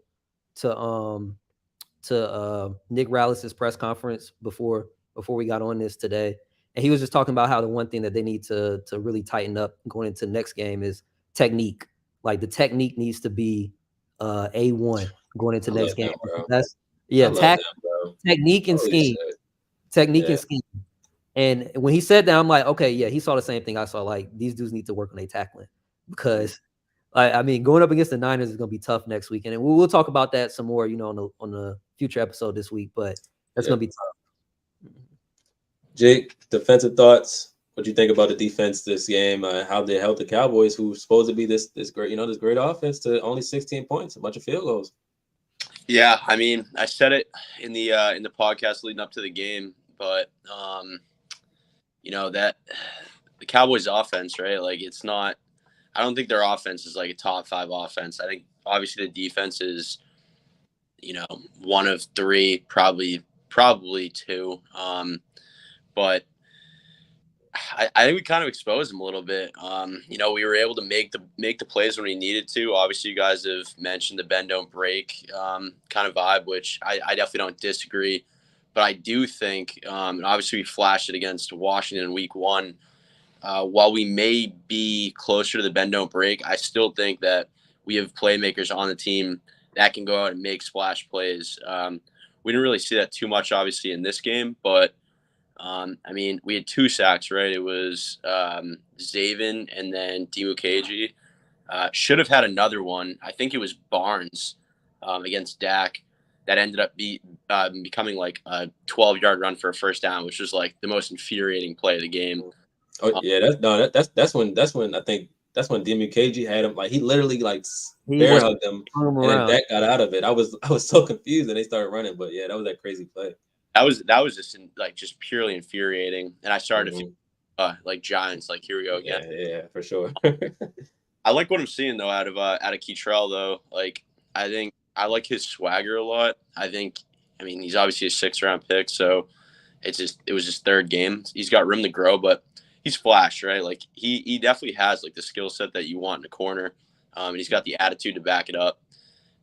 Nick Rallis's press conference before we got on this today, and he was just talking about how the one thing that they need to really tighten up going into the next game is technique. Like the technique needs to be A1 going into next game. That's technique and scheme. Technique and scheme. And when he said that, I'm like, okay, yeah, he saw the same thing I saw. Like these dudes need to work on their tackling because, I mean, going up against the Niners is going to be tough next weekend, and we'll talk about that some more, on the future episode this week. But that's going to be tough. Jake, defensive thoughts. What do you think about the defense this game? How they held the Cowboys, who's supposed to be this great, this great offense, to only 16 points, a bunch of field goals. Yeah, I mean, I said it in the podcast leading up to the game, but that the Cowboys' offense, right? Like it's not. I don't think their offense is like a top 5 offense. I think obviously the defense is, one of 3, probably 2. But I think we kind of exposed them a little bit. We were able to make the plays when we needed to. Obviously, you guys have mentioned the bend don't break kind of vibe, which I definitely don't disagree. But I do think, and obviously we flashed it against Washington in week 1. While we may be closer to the bend don't break, I still think that we have playmakers on the team that can go out and make splash plays. We didn't really see that too much, obviously, in this game, but I mean, we had 2 sacks, right? It was Zaven and then Dimukeji. Should have had another one. I think it was Barnes against Dak that ended up becoming like a 12-yard run for a first down, which was like the most infuriating play of the game. Oh yeah, that's when I think that's when Dimukeji had him, like he literally like bear hugged him, and then Dak got out of it. I was so confused, and they started running. But yeah, that was that crazy play. That was just purely infuriating, and I started to feel like Giants. Like here we go again. Yeah, for sure. I like what I'm seeing though out of Keytrell though. Like I think I like his swagger a lot. I mean he's obviously a 6th round pick, so it was his third game. He's got room to grow, but he's flashed, right? Like he definitely has like the skill set that you want in a corner, and he's got the attitude to back it up.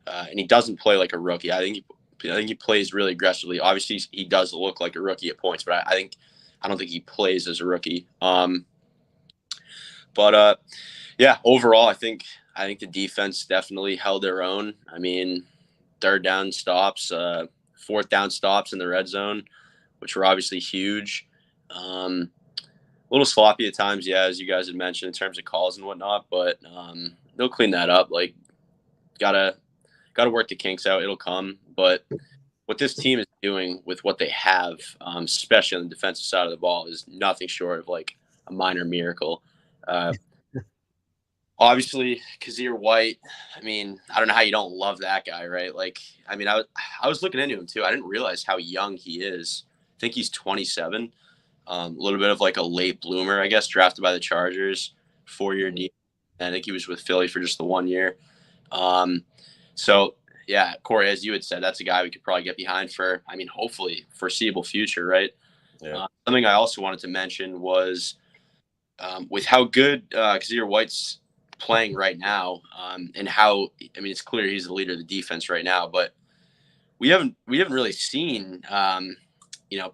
And he doesn't play like a rookie. I think he plays really aggressively. Obviously, he does look like a rookie at points, but I don't think he plays as a rookie. But yeah, overall, I think the defense definitely held their own. I mean, third down stops, fourth down stops in the red zone, which were obviously huge. A little sloppy at times, yeah, as you guys had mentioned in terms of calls and whatnot, but they'll clean that up. Like, gotta work the kinks out. It'll come. But what this team is doing with what they have, especially on the defensive side of the ball, is nothing short of like a minor miracle. Obviously, Kazir White. I mean, I don't know how you don't love that guy, right? Like, I mean, I was looking into him too. I didn't realize how young he is. I think he's 27. A little bit of like a late bloomer, I guess, drafted by the Chargers, 4-year deal. I think he was with Philly for just the 1 year. So yeah, Corey, as you had said, that's a guy we could probably get behind for, I mean, hopefully foreseeable future, right? Yeah. Something I also wanted to mention was with how good Kazir White's playing right now, and how, I mean, it's clear he's the leader of the defense right now, but we haven't really seen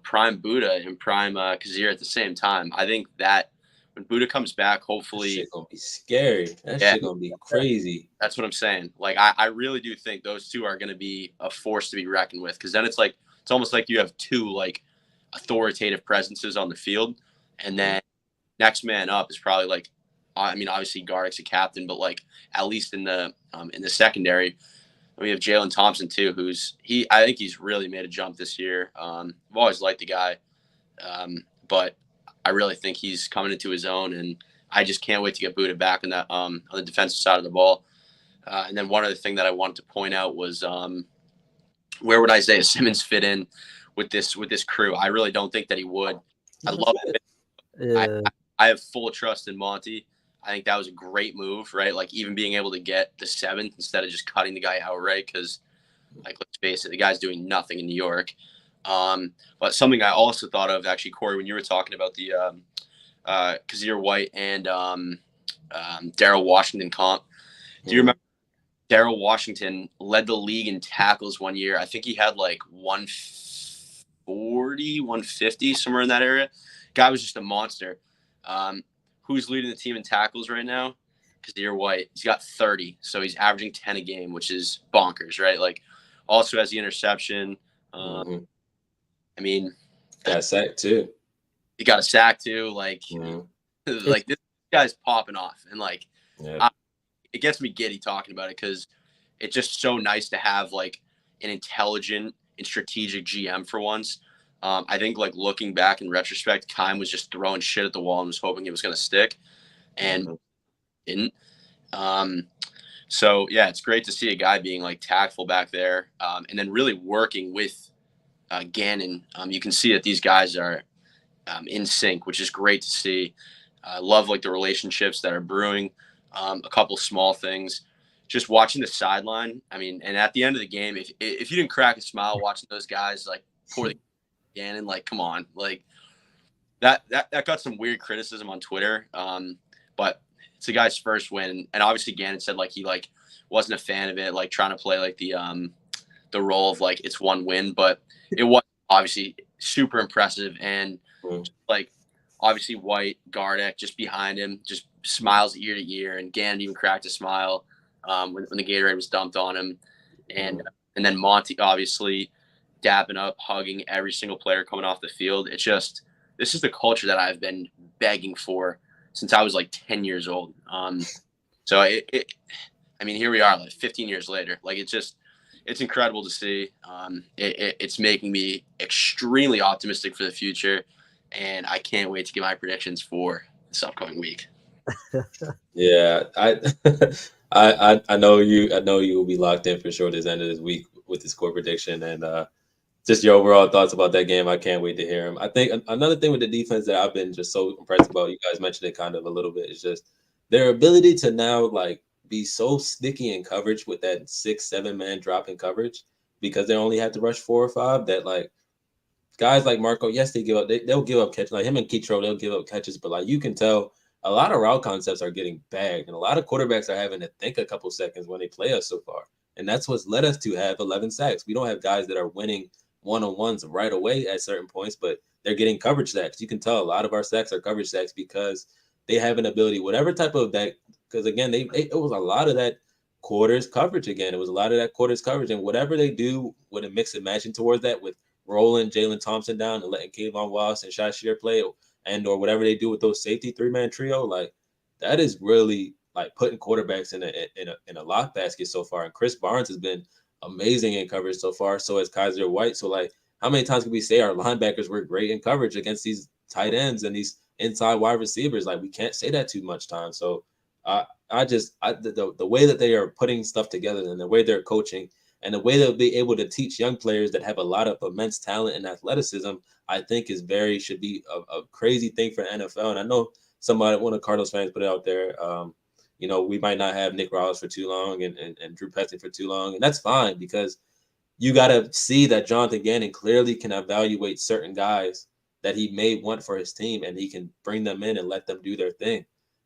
prime Buddha and prime Kazir at the same time. I think that when Buddha comes back, hopefully, That shit gonna be scary. That yeah, shit gonna be crazy. that's what I'm saying. Like, I really do think those two are going to be a force to be reckoned with, because then it's almost like you have two like authoritative presences on the field, and then next man up is probably like, I mean, obviously Gardeck's a captain, but like at least in the secondary, we have Jalen Thompson too, I think he's really made a jump this year. I've always liked the guy, but I really think he's coming into his own, and I just can't wait to get Buddha back on that on the defensive side of the ball. And then one other thing that I wanted to point out was where would Isaiah Simmons fit in with this crew? I really don't think that he would. I love it. Yeah. I have full trust in Monty. I think that was a great move, right? Like, even being able to get the 7th instead of just cutting the guy outright, because, like, let's face it, the guy's doing nothing in New York. But something I also thought of, actually, Corey, when you were talking about the Kazir White and Darrell Washington comp, do you remember Darrell Washington led the league in tackles 1 year? I think he had like 140, 150, somewhere in that area. Guy was just a monster. Who's leading the team in tackles right now? Kazir White. He's got 30, so he's averaging 10 a game, which is bonkers, right? Like, also has the interception. I mean, got a sack too. He got a sack too. Like, like this guy's popping off, and like, it gets me giddy talking about it, because it's just so nice to have like an intelligent and strategic GM for once. I think, like, looking back in retrospect, Kime was just throwing shit at the wall and was hoping it was going to stick, and didn't. So yeah, it's great to see a guy being like tactful back there, and then really working with Gannon. You can see that these guys are in sync, which is great to see. I love like the relationships that are brewing. A couple small things, just watching the sideline. I mean, and at the end of the game, if you didn't crack a smile watching those guys like pour the Gannon, like, come on, like that got some weird criticism on Twitter. But it's the guy's first win, and obviously Gannon said like he like wasn't a fan of it, like trying to play like the role of like it's one win, but it was obviously super impressive, and like obviously White, Gardeck just behind him, just smiles ear to ear, and Gannon even cracked a smile when the Gatorade was dumped on him, and then Monty obviously dapping up, hugging every single player coming off the field. It's just, this is the culture that I've been begging for since I was like 10 years old. So I mean, here we are like 15 years later. Like, it's incredible to see. It's making me extremely optimistic for the future, and I can't wait to get my predictions for this upcoming week. Yeah, I know you will be locked in for sure this end of this week with the score prediction, and just your overall thoughts about that game. I can't wait to hear them. I think another thing with the defense that I've been just so impressed about, you guys mentioned it kind of a little bit, is just their ability to now like be so sticky in coverage with that 6-7 man drop in coverage, because they only have to rush 4 or 5. That like guys like Marco, yes, they give up. They'll give up catches. Like him and Kitro, they'll give up catches. But like you can tell, a lot of route concepts are getting bagged, and a lot of quarterbacks are having to think a couple seconds when they play us so far. And that's what's led us to have 11 sacks. We don't have guys that are winning one-on-ones right away at certain points, but they're getting coverage sacks. You can tell a lot of our sacks are coverage sacks because they have an ability, whatever type of that. Because again, it was a lot of that quarters coverage. Again, it was a lot of that quarters coverage, and whatever they do with a mix and matching towards that with rolling Jalen Thompson down and letting Kayvon Wallace and Shashier play, and or whatever they do with those safety 3-man trio, like that is really like putting quarterbacks in a lock basket so far. And Chris Barnes has been amazing in coverage so far. So has Kaiser White. So like, how many times can we say our linebackers were great in coverage against these tight ends and these inside wide receivers? Like we can't say that too much time. So the way that they are putting stuff together and the way they're coaching and the way they'll be able to teach young players that have a lot of immense talent and athleticism, I think should be a crazy thing for the NFL. And I know one of Cardinals fans put it out there. We might not have Nick Rollins for too long and Drew Petzing for too long, and that's fine because you got to see that Jonathan Gannon clearly can evaluate certain guys that he may want for his team, and he can bring them in and let them do their thing.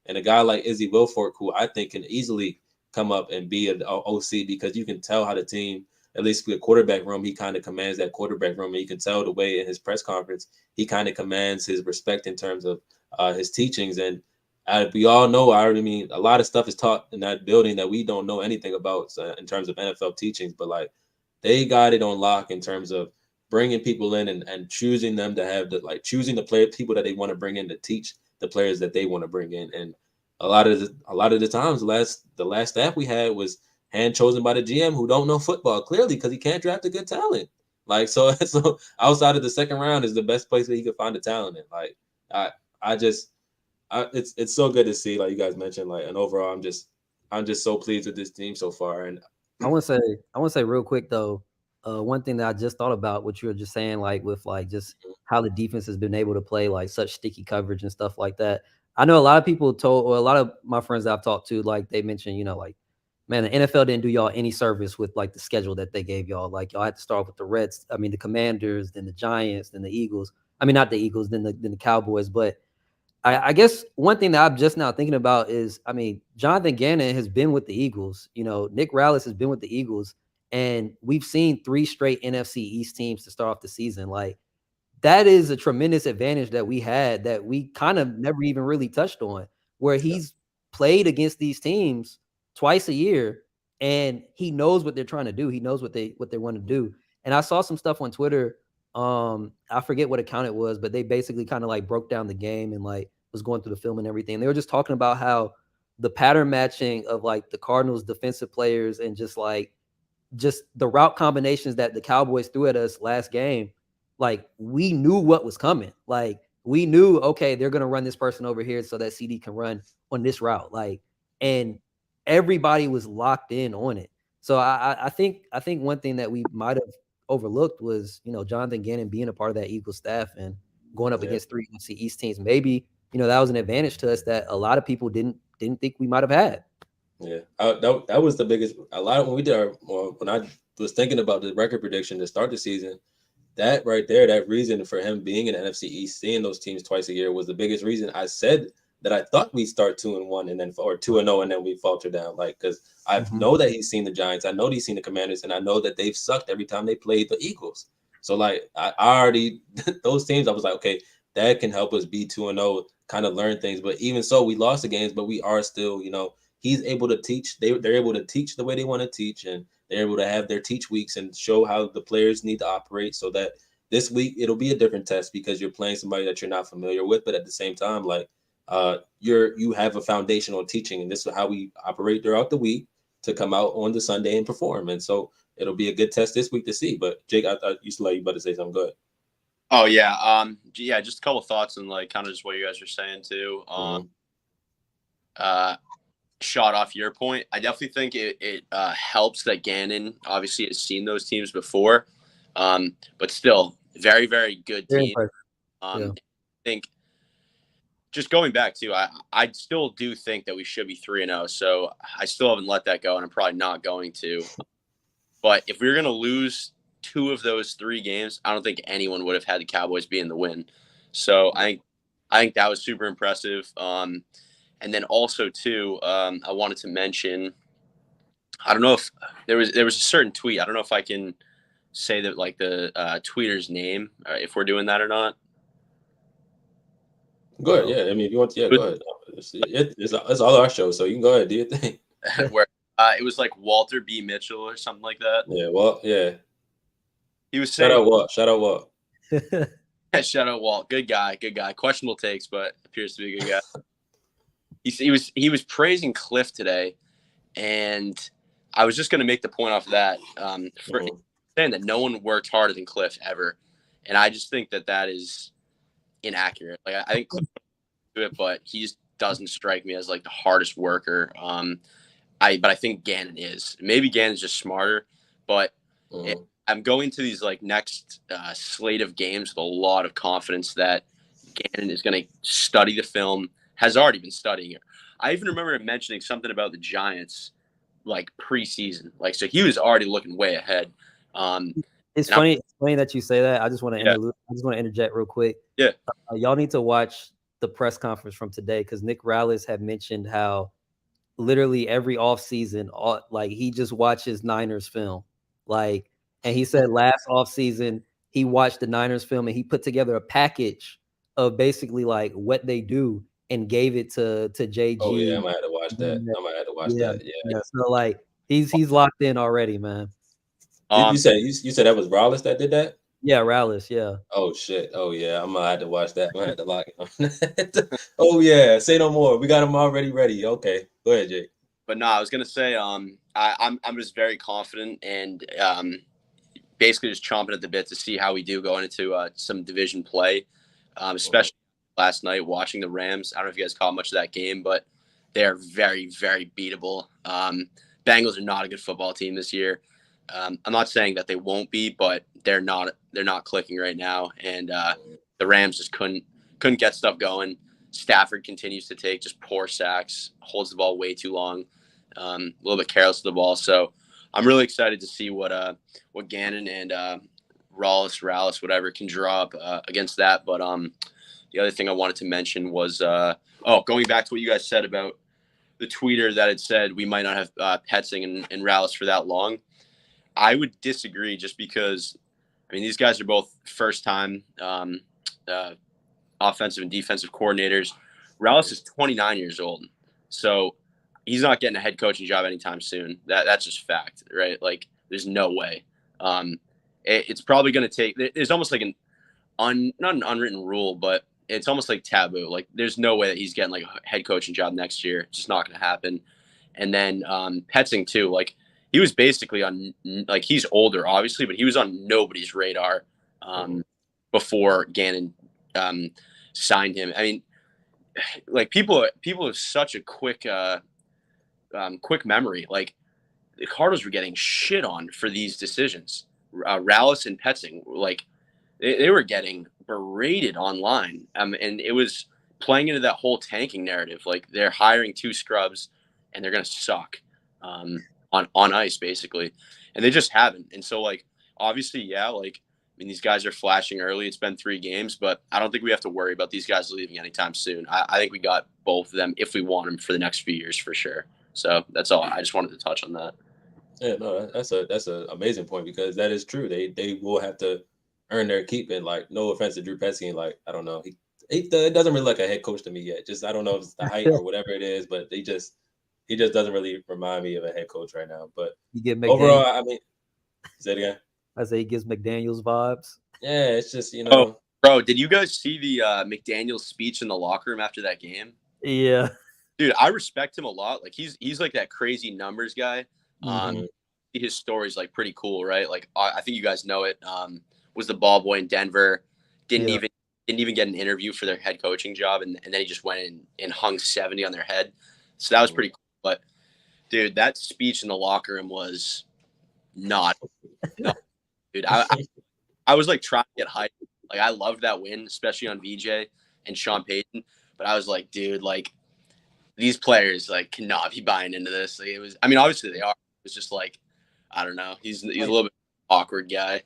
And a guy like Izzy Wilfork, who I think can easily come up and be an OC because you can tell how the team, at least with the quarterback room, he kind of commands that quarterback room. And you can tell the way in his press conference, he kind of commands his respect in terms of his teachings. And we all know, a lot of stuff is taught in that building that we don't know anything about in terms of NFL teachings, but like they got it on lock in terms of bringing people in and choosing them to have choosing the people that they want to bring in to teach the players that they want to bring in. And a lot of the times, the last staff we had was hand chosen by the GM who don't know football clearly because he can't draft a good talent. Like so outside of the second round is the best place that he could find the talent in. Like it's so good to see, like you guys mentioned, like, and overall I'm just so pleased with this team so far. And I want to say real quick though, one thing that I just thought about what you were just saying, like with like just how the defense has been able to play like such sticky coverage and stuff like that. I know a lot of people or a lot of my friends that I've talked to, like they mentioned, like, man, the NFL didn't do y'all any service with like the schedule that they gave y'all. Like y'all had to start with the Commanders, then the Giants, then the Eagles. I mean, not the Eagles, then the Cowboys, but I guess one thing that I'm just now thinking about is, I mean, Jonathan Gannon has been with the Eagles. Nick Rallis has been with the Eagles, and we've seen 3 straight NFC East teams to start off the season. Like, that is a tremendous advantage that we had that we kind of never even really touched on, where he's played against these teams twice a year and he knows what they're trying to do. He knows what they want to do. And I saw some stuff on Twitter. I forget what account it was, but they basically kind of like broke down the game and like was going through the film and everything. They were just talking about how the pattern matching of like the Cardinals defensive players and just the route combinations that the Cowboys threw at us last game, like we knew what was coming. Like we knew, okay, they're going to run this person over here so that CD can run on this route. Like, and everybody was locked in on it. So I think one thing that we might have overlooked was, Jonathan Gannon being a part of that Eagles staff and going up against 3 NFC East teams. Maybe, that was an advantage to us that a lot of people didn't think we might have had. Yeah, that was the biggest. A lot of when I was thinking about the record prediction to start the season, that right there, that reason for him being in the NFC East, seeing those teams twice a year was the biggest reason. I said that I thought we'd start 2-1 and then or 2-0 and then we falter down. Like because I know that he's seen the Giants, I know he's seen the Commanders, and I know that they've sucked every time they played the Eagles. So like I already those teams, I was like, okay, that can help us be 2-0, kind of learn things. But even so, we lost the games, but we are still, he's able to teach. They're able to teach the way they want to teach, and they're able to have their teach weeks and show how the players need to operate so that this week it'll be a different test because you're playing somebody that you're not familiar with. But at the same time, like you have a foundational teaching, and this is how we operate throughout the week to come out on the Sunday and perform. And so it'll be a good test this week to see. But Jake, I used to let you about to say something good. Oh yeah. Just a couple thoughts on like kind of just what you guys are saying too. Shot off your point, I definitely think it helps that Gannon obviously has seen those teams before, but still very, very good team. I think just going back to, I still do think that we should be 3-0, so I still haven't let that go, and I'm probably not going to. But if we're going to lose 2 of those 3 games, I don't think anyone would have had the Cowboys be in the win. So I think that was super impressive. And then also too, I wanted to mention, I don't know if there was a certain tweet. I don't know if I can say that like the tweeter's name, if we're doing that or not. Go ahead. Yeah, I mean, if you want to, yeah, go ahead. It's all our show, so you can go ahead, do your thing. Where it was like Walter B. Mitchell or something like that. Yeah, well, yeah. He was saying, Shout out Walt. Shout out Walt. Good guy. Questionable takes, but appears to be a good guy. He was praising Cliff today, and I was just going to make the point off of that for saying that no one worked harder than Cliff ever, and I just think that is inaccurate. Like I think Cliff do it, but he just doesn't strike me as like the hardest worker. But I think Gannon is. Maybe Gannon's just smarter, but I'm going to these like next slate of games with a lot of confidence that Gannon is going to study the film, has already been studying it. I even remember him mentioning something about the Giants like preseason. Like, so he was already looking way ahead. It's funny that you say that. I just want to interject real quick. Yeah. Y'all need to watch the press conference from today because Nick Rallis had mentioned how literally every offseason, like he just watches Niners film. Like, and he said last offseason he watched the Niners film and he put together a package of basically like what they do and gave it to JG. Oh yeah, I might have to watch that. Yeah. So like he's locked in already, man. You said that was Rallis that did that? Yeah, Rallis, yeah. Oh shit. Oh yeah, I'm gonna have to watch that. I'm gonna have to lock it on that. Oh yeah, say no more. We got him already ready. Okay, go ahead, Jake. But no, I was gonna say, I'm just very confident and basically just chomping at the bit to see how we do going into some division play, especially last night watching the Rams. I don't know if you guys caught much of that game, but they're very, very beatable. Bengals are not a good football team this year. I'm not saying that they won't be, but they're not clicking right now. And the Rams just couldn't get stuff going. Stafford continues to take just poor sacks, holds the ball way too long, a little bit careless with the ball. So I'm really excited to see what Gannon and Rallis, whatever, can draw up against that. But the other thing I wanted to mention was going back to what you guys said about the tweeter that had said we might not have Petzing and Rallis for that long. I would disagree just because, I mean, these guys are both first-time offensive and defensive coordinators. Rallis is 29 years old, so he's not getting a head coaching job anytime soon. That's just fact, right? Like, there's no way. It's probably going to take – there's almost like not an unwritten rule, but it's almost like taboo. Like, there's no way that he's getting, like, a head coaching job next year. It's just not going to happen. And then Petzing, too, like – he was basically on, like, he's older, obviously, but he was on nobody's radar before Gannon signed him. I mean, like, people have such a quick memory. Like, the Cardinals were getting shit on for these decisions. Rallis and Petzing, like, they were getting berated online, and it was playing into that whole tanking narrative. Like, they're hiring 2 scrubs, and they're gonna suck. On ice, basically, and they just haven't. And so, like, obviously, yeah, like, I mean, these guys are flashing early. It's been 3 games, but I don't think we have to worry about these guys leaving anytime soon. I think we got both of them if we want them for the next few years for sure. So that's all. I just wanted to touch on that. Yeah, no, that's an amazing point because that is true. They will have to earn their keep. And like, no offense to Drew Petzing, like, I don't know, it doesn't really look like a head coach to me yet. Just I don't know if it's the height or whatever it is, but he just doesn't really remind me of a head coach right now. But overall, I mean, say it again. I say he gives McDaniels vibes. Yeah, it's just, you know. Oh, bro, did you guys see the McDaniels speech in the locker room after that game? Yeah. Dude, I respect him a lot. Like, he's like that crazy numbers guy. His story's like pretty cool, right? Like, I think you guys know it. Was the ball boy in Denver. Didn't even get an interview for their head coaching job, and then he just went in and hung 70 on their head. So that was pretty cool. But, dude, that speech in the locker room was not. No, dude, I was like trying to get hyped. Like, I loved that win, especially on VJ and Sean Payton. But I was like, dude, like, these players like cannot be buying into this. Like, it was. I mean, obviously they are. It's just like, I don't know. He's a little bit awkward guy.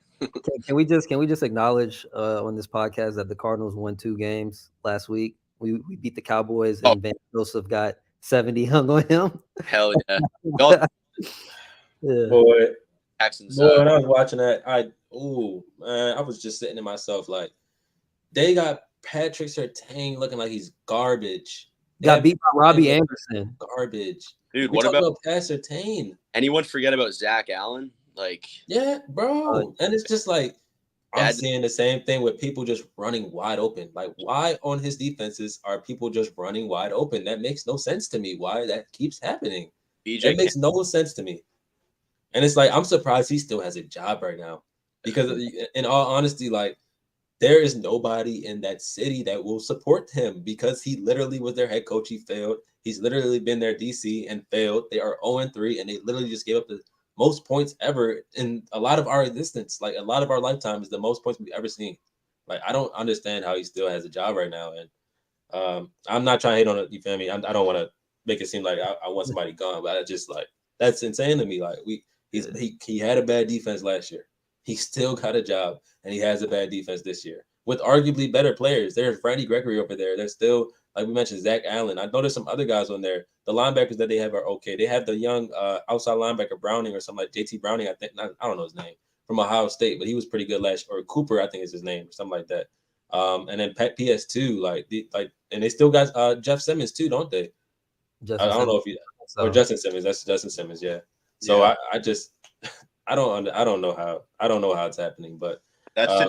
Can we just acknowledge on this podcast that the Cardinals won 2 games last week? We beat the Cowboys Oh, and Van Joseph got 70 hung on him. hell yeah. Y'all Yeah. Boy, Texans. when I was watching that, man, I was just sitting to myself like, they got Patrick Surtain looking like he's garbage. They Got have beat by Robbie Anderson. garbage. Dude, We what talking about about Pat Surtain. anyone forget about Zach Allen? Like, Yeah, bro. And it's just like I'm that seeing the same thing with people just running wide open. Like, why on his defenses are people just running wide open? That makes no sense to me. Why that keeps happening? BJ That makes no sense to me. And it's like I'm surprised he still has a job right now. Because in all honesty, like there is nobody in that city that will support him because he literally was their head coach. He failed. He's literally been their DC and failed. They are 0-3, and they literally just gave up the most points ever in a lot of our existence. Like a lot of our lifetime is the most points we've ever seen. Like I don't understand how he still has a job right now. And I'm not trying to hate on it. You feel me? I don't want to make it seem like I want somebody gone, but I just like that's insane to me. Like he had a bad defense last year. He still got a job, and he has a bad defense this year with arguably better players. There's Freddie Gregory over there. There's still, like we mentioned, Zach Allen. I know there's some other guys on there. The linebackers that they have are okay. They have the young outside linebacker Browning or something like JT Browning. I think I don't know his name from Ohio State, but he was pretty good last year. Or Cooper, I think is his name, or something like that. And then PS2, and they still got Jeff Simmons too, don't they? I Justin don't know Simmons. if you or So Justin Simmons. That's Justin Simmons, yeah. So yeah, I just I don't know how it's happening, but that um,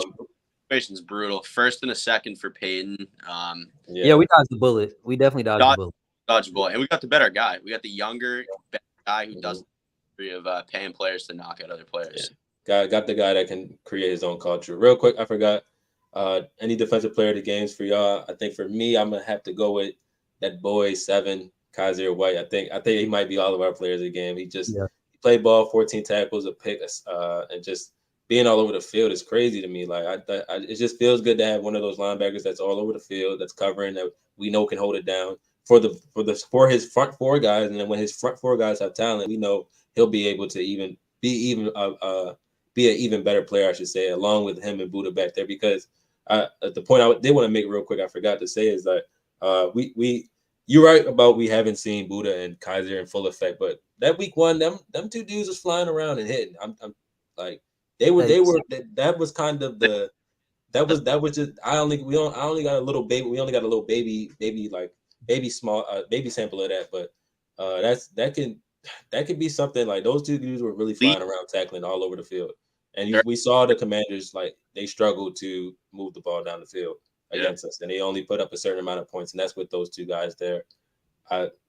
situation's brutal. First and a second for Peyton. yeah, yeah, we dodged the bullet. We definitely dodged the Dodge, bullet. dodgeable, and we got the better guy. We got the younger better guy who mhm, does the history of paying players to knock out other yeah. players. Got the guy that can create his own culture. Real quick, I forgot. Any defensive player of the games for y'all? I think for me, I'm gonna have to go with that boy 7, Kaiser White. I think he might be all of our players of the game. Yeah. He played ball, 14 tackles, a pick, and just being all over the field is crazy to me. Like it just feels good to have one of those linebackers that's all over the field, that's covering, that we know can hold it down for his front four guys, and then when his front four guys have talent, we know he'll be able to be an even better player, I should say, along with him and Buda back there. Because the point I did want to make real quick, I forgot to say, is that we you're right about we haven't seen Buda and Kaiser in full effect, but that week one, them two dudes was flying around and hitting. I'm like Hey, that was kind of the that was just I only got a little baby we only got a little baby like baby sample of that, but that could be something. Like those two dudes were really flying around tackling all over the field, and we saw the Commanders, like they struggled to move the ball down the field Yeah, against us, and they only put up a certain amount of points, and that's with those two guys there.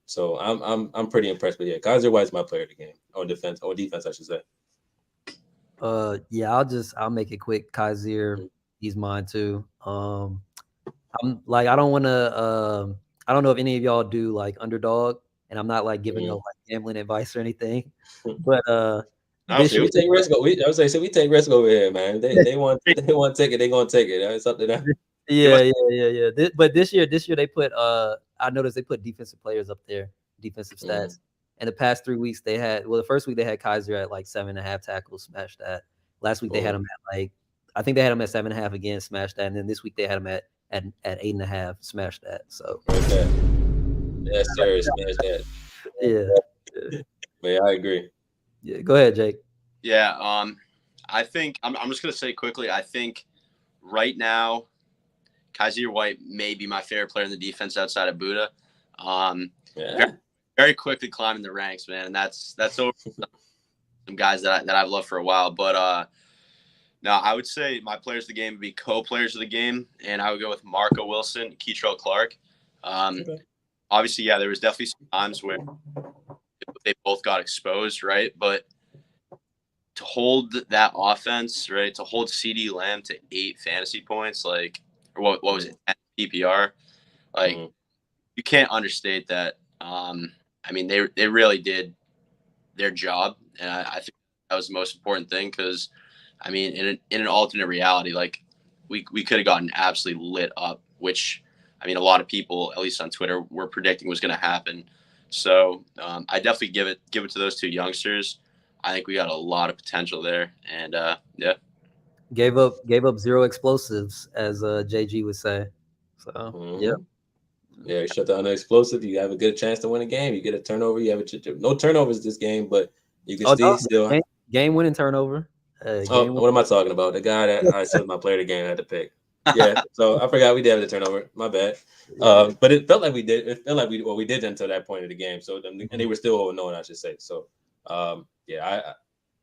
So I'm pretty impressed. But yeah, Kaiser White's my player of the game on defense I should say. yeah, I'll make it quick. Kaiser, he's mine too. I'm like, I don't know if any of y'all do like underdog, and I'm not like giving no Mhm. like gambling advice or anything, but I don't this So feel year, we take risk. I would say so. We take risk over here, man. They want to take it. They gonna take it. It's up to them. give us yeah. But this year they put I noticed they put defensive players up there, defensive Mhm. stats. And the past 3 weeks they had, well, the first week they had Kaiser at like 7.5 tackles, smashed that. Last week they had Boom. him at like, I think they had him at 7.5 again, smashed that. And then this week they had him at 8.5, smashed that. So Right there. Yes, sir. Smash that. yeah, yeah, But yeah, I agree. yeah. Go ahead, Jake. Yeah, I think I'm just gonna say quickly. I think right now, Kaiser White may be my favorite player in the defense outside of Buda. Very, Yeah. very quickly climbing the ranks, man. And that's over some guys that I've loved for a while. But no, I would say my players of the game would be co-players of the game, and I would go with Marco Wilson, Keitrell Clark. Um, Okay. Obviously, yeah, there was definitely some times where they both got exposed, right? But to hold that offense, right, to hold CD Lamb to 8 fantasy points, like, or what was it, 10 PPR, like, Mhm. you can't understate that. I mean, they really did their job, and I think that was the most important thing because, I mean, in an alternate reality, like, we could have gotten absolutely lit up, which, I mean, a lot of people, at least on Twitter, were predicting was going to happen. So I definitely give it to those two youngsters. I think we got a lot of potential there, and yeah. Gave up 0 explosives, as JG would say. So yeah. Yeah, you shut down the explosive. You have a good chance to win a game. You get a turnover. You have no turnovers this game, but you can Oh see no, still. game winning turnover. Oh, Game what am I talking about? The guy that I said was my player of the game I had to pick. Yeah, so I forgot we did have the turnover. My bad. But it felt like we did. It felt like we did until that point of the game. So and they were still 0-0, I should say. So yeah,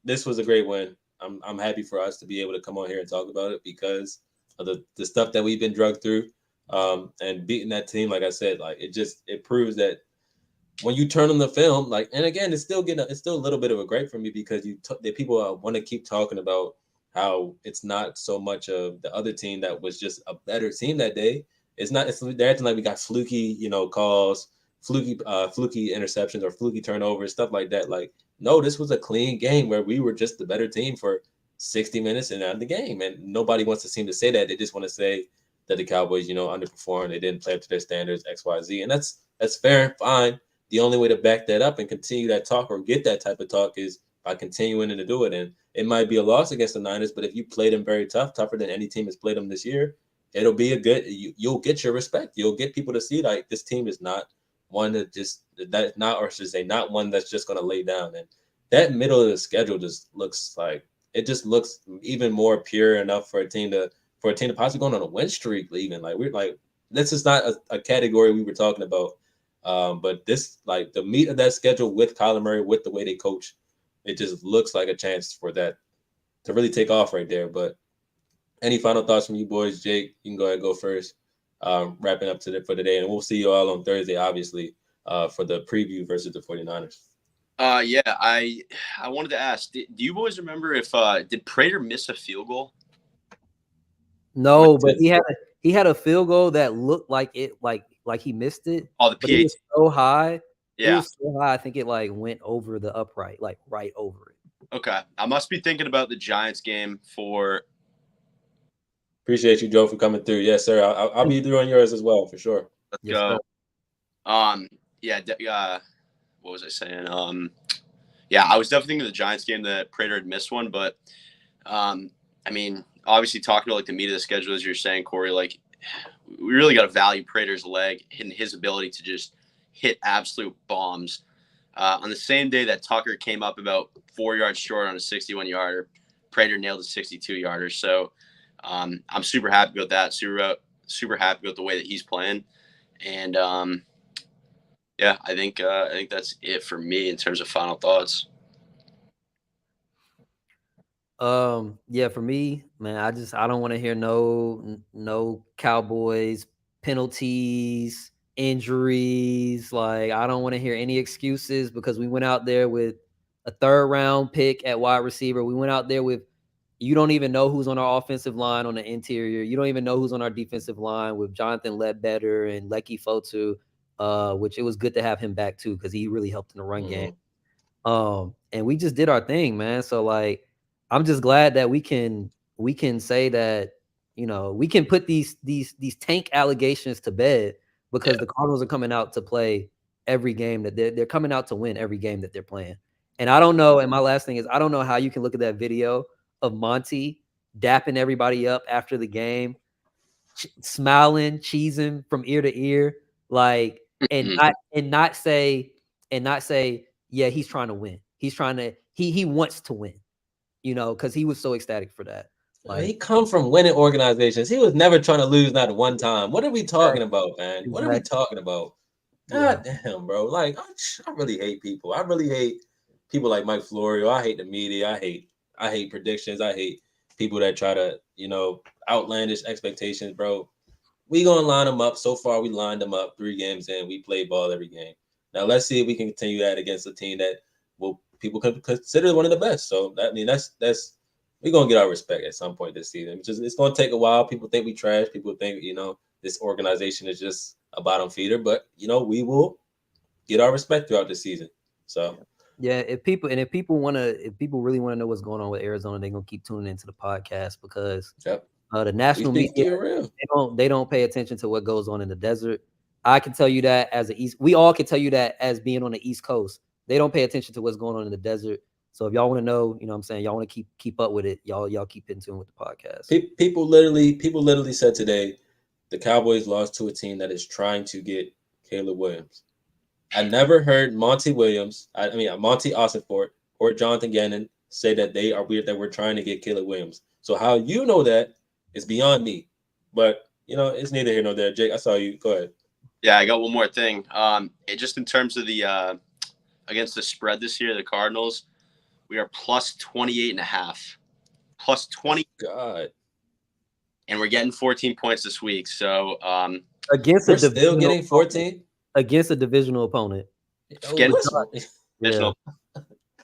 this was a great win. I'm happy for us to be able to come on here and talk about it because of the stuff that we've been drugged through. And beating that team, like I said, like it proves that when you turn on the film, like, and again, it's still a little bit of a gripe for me because the people want to keep talking about how it's not so much of the other team that was just a better team that day. It's not. They're acting like we got fluky, calls, fluky interceptions or fluky turnovers, stuff like that. Like, no, this was a clean game where we were just the better team for 60 minutes and out of the game, and nobody wants to seem to say that. They just want to say that the Cowboys, underperformed. They didn't play up to their standards, X, Y, Z, and that's fair and fine. The only way to back that up and continue that talk or get that type of talk is by continuing to do it. And it might be a loss against the Niners, but if you play them very tougher than any team has played them this year, it'll be you'll get your respect. You'll get people to see like this team is not one that not, or should say not one that's just going to lay down. And that middle of the schedule just looks like it just looks even more pure enough for a team to possibly going on a win streak. Even like we're like this is not a category we were talking about. But this, like the meat of that schedule with Kyler Murray, with the way they coach, it just looks like a chance for that to really take off right there. But any final thoughts from you boys? Jake, you can go ahead and go first. Wrapping up for today, and we'll see you all on Thursday, obviously, for the preview versus the 49ers. Yeah, I wanted to ask, do you boys remember if did Prater miss a field goal? No, but he had a field goal that looked like it like he missed it. Oh, the but it was so high. Yeah. It was so high. I think it like went over the upright, like right over it. Okay. I must be thinking about the Giants game for. Appreciate you, Joe, for coming through. Yes, sir. I'll be doing yours as well for sure. Let's go. Yeah. What was I saying? Yeah, I was definitely thinking of the Giants game that Prater had missed one, but I mean, obviously talking about like the meat of the schedule, as you're saying, Corey, like we really got to value Prater's leg and his ability to just hit absolute bombs. On the same day that Tucker came up about 4 yards short on a 61-yarder, Prater nailed a 62-yarder. So I'm super happy about that. Super happy about the way that he's playing. And yeah, I think that's it for me in terms of final thoughts. Yeah, for me, man, I don't want to hear no Cowboys penalties, injuries. Like, I don't want to hear any excuses because we went out there with a 3rd round pick at wide receiver. We went out there with, you don't even know who's on our offensive line on the interior. You don't even know who's on our defensive line with Jonathan Ledbetter and Lecky Fotu, which it was good to have him back too because he really helped in the run game. And we just did our thing, man. So like, I'm just glad that we can say that, we can put these tank allegations to bed because the Cardinals are coming out to play every game that they're coming out to win every game that they're playing. And I don't know. And my last thing is, I don't know how you can look at that video of Monty dapping everybody up after the game, smiling, cheesing from ear to ear, like, and not say, yeah, he's trying to win. He's trying to, he wants to win, because he was so ecstatic for that. Like, he come from winning organizations. He was never trying to lose, not one time. What are we talking about, man? Exactly. What are we talking about? God damn, bro. Like, I really hate people. I really hate people like Mike Florio. I hate the media. I hate predictions. I hate people that try to, outlandish expectations, bro. We gonna line them up. So far, we lined them up 3 games in. We play ball every game. Now let's see if we can continue that against a team that people can consider one of the best. So that's we're gonna get our respect at some point this season. It's gonna take a while. People think we trash. People think this organization is just a bottom feeder, but we will get our respect throughout the season. So yeah, if people really want to know what's going on with Arizona, they're gonna keep tuning into the podcast because the national media they don't pay attention to what goes on in the desert. I can tell you that we all can tell you that as being on the East Coast, they don't pay attention to what's going on in the desert. So if y'all want to know, you know what I'm saying, y'all want to keep up with it, y'all keep in tune with the podcast. People literally said today the Cowboys lost to a team that is trying to get Caleb Williams. I never heard Monty Williams, Monty Ossenfort or Jonathan Gannon say that they are weird that we're trying to get Caleb Williams. So how you know that is beyond me. But it's neither here nor there. Jake, I saw you. Go ahead. Yeah, I got one more thing. Just in terms of the against the spread this year, the Cardinals, we are plus 28.5, plus 20. God, and we're getting 14 points this week. So against we're still getting 14 against a divisional opponent. Getting Yeah.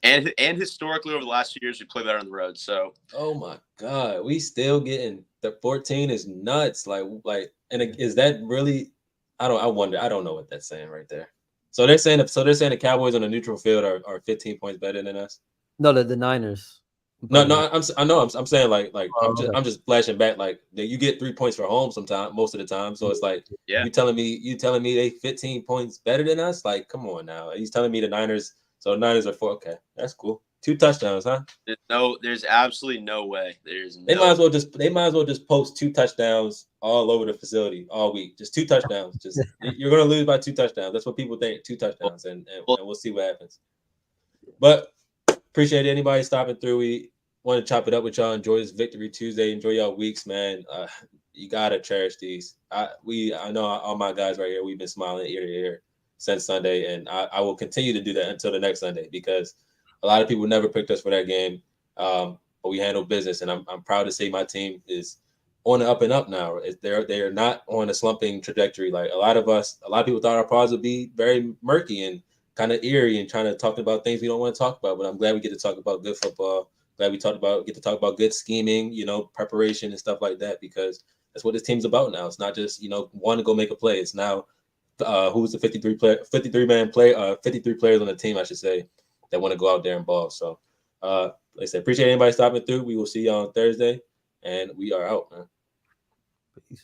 and historically over the last few years we play better on the road. So oh my God, we still getting the 14 is nuts. And is that really? I wonder. I don't know what that's saying right there. So they're saying the Cowboys on a neutral field are 15 points better than us. No, the Niners. No, I'm saying okay. I'm just flashing back like that. You get 3 points for home sometime, most of the time. So it's like yeah, you telling me they 15 points better than us? Like, come on now. He's telling me the Niners. So the Niners are 4. Okay, that's cool. 2 touchdowns, huh? there's absolutely no way. They might as well just post 2 touchdowns all over the facility all week. Just 2 touchdowns. Just you're gonna lose by 2 touchdowns. That's what people think. 2 touchdowns, and we'll see what happens. But appreciate anybody stopping through. We want to chop it up with y'all. Enjoy this Victory Tuesday. Enjoy y'all weeks, man. You gotta cherish these. I know all my guys right here. We've been smiling ear to ear since Sunday, and I will continue to do that until the next Sunday because a lot of people never picked us for that game. But we handled business, and I'm proud to say my team is on the up and up now. They're not on a slumping trajectory. Like a lot of people thought our pods would be very murky and kind of eerie and trying to talk about things we don't want to talk about. But I'm glad we get to talk about good football. Glad we get to talk about good scheming, preparation and stuff like that because that's what this team's about now. It's not just want to go make a play. It's now who's the 53 players on the team, I should say, that want to go out there and ball. So, like I said, appreciate anybody stopping through. We will see you on Thursday, and we are out, man. Peace.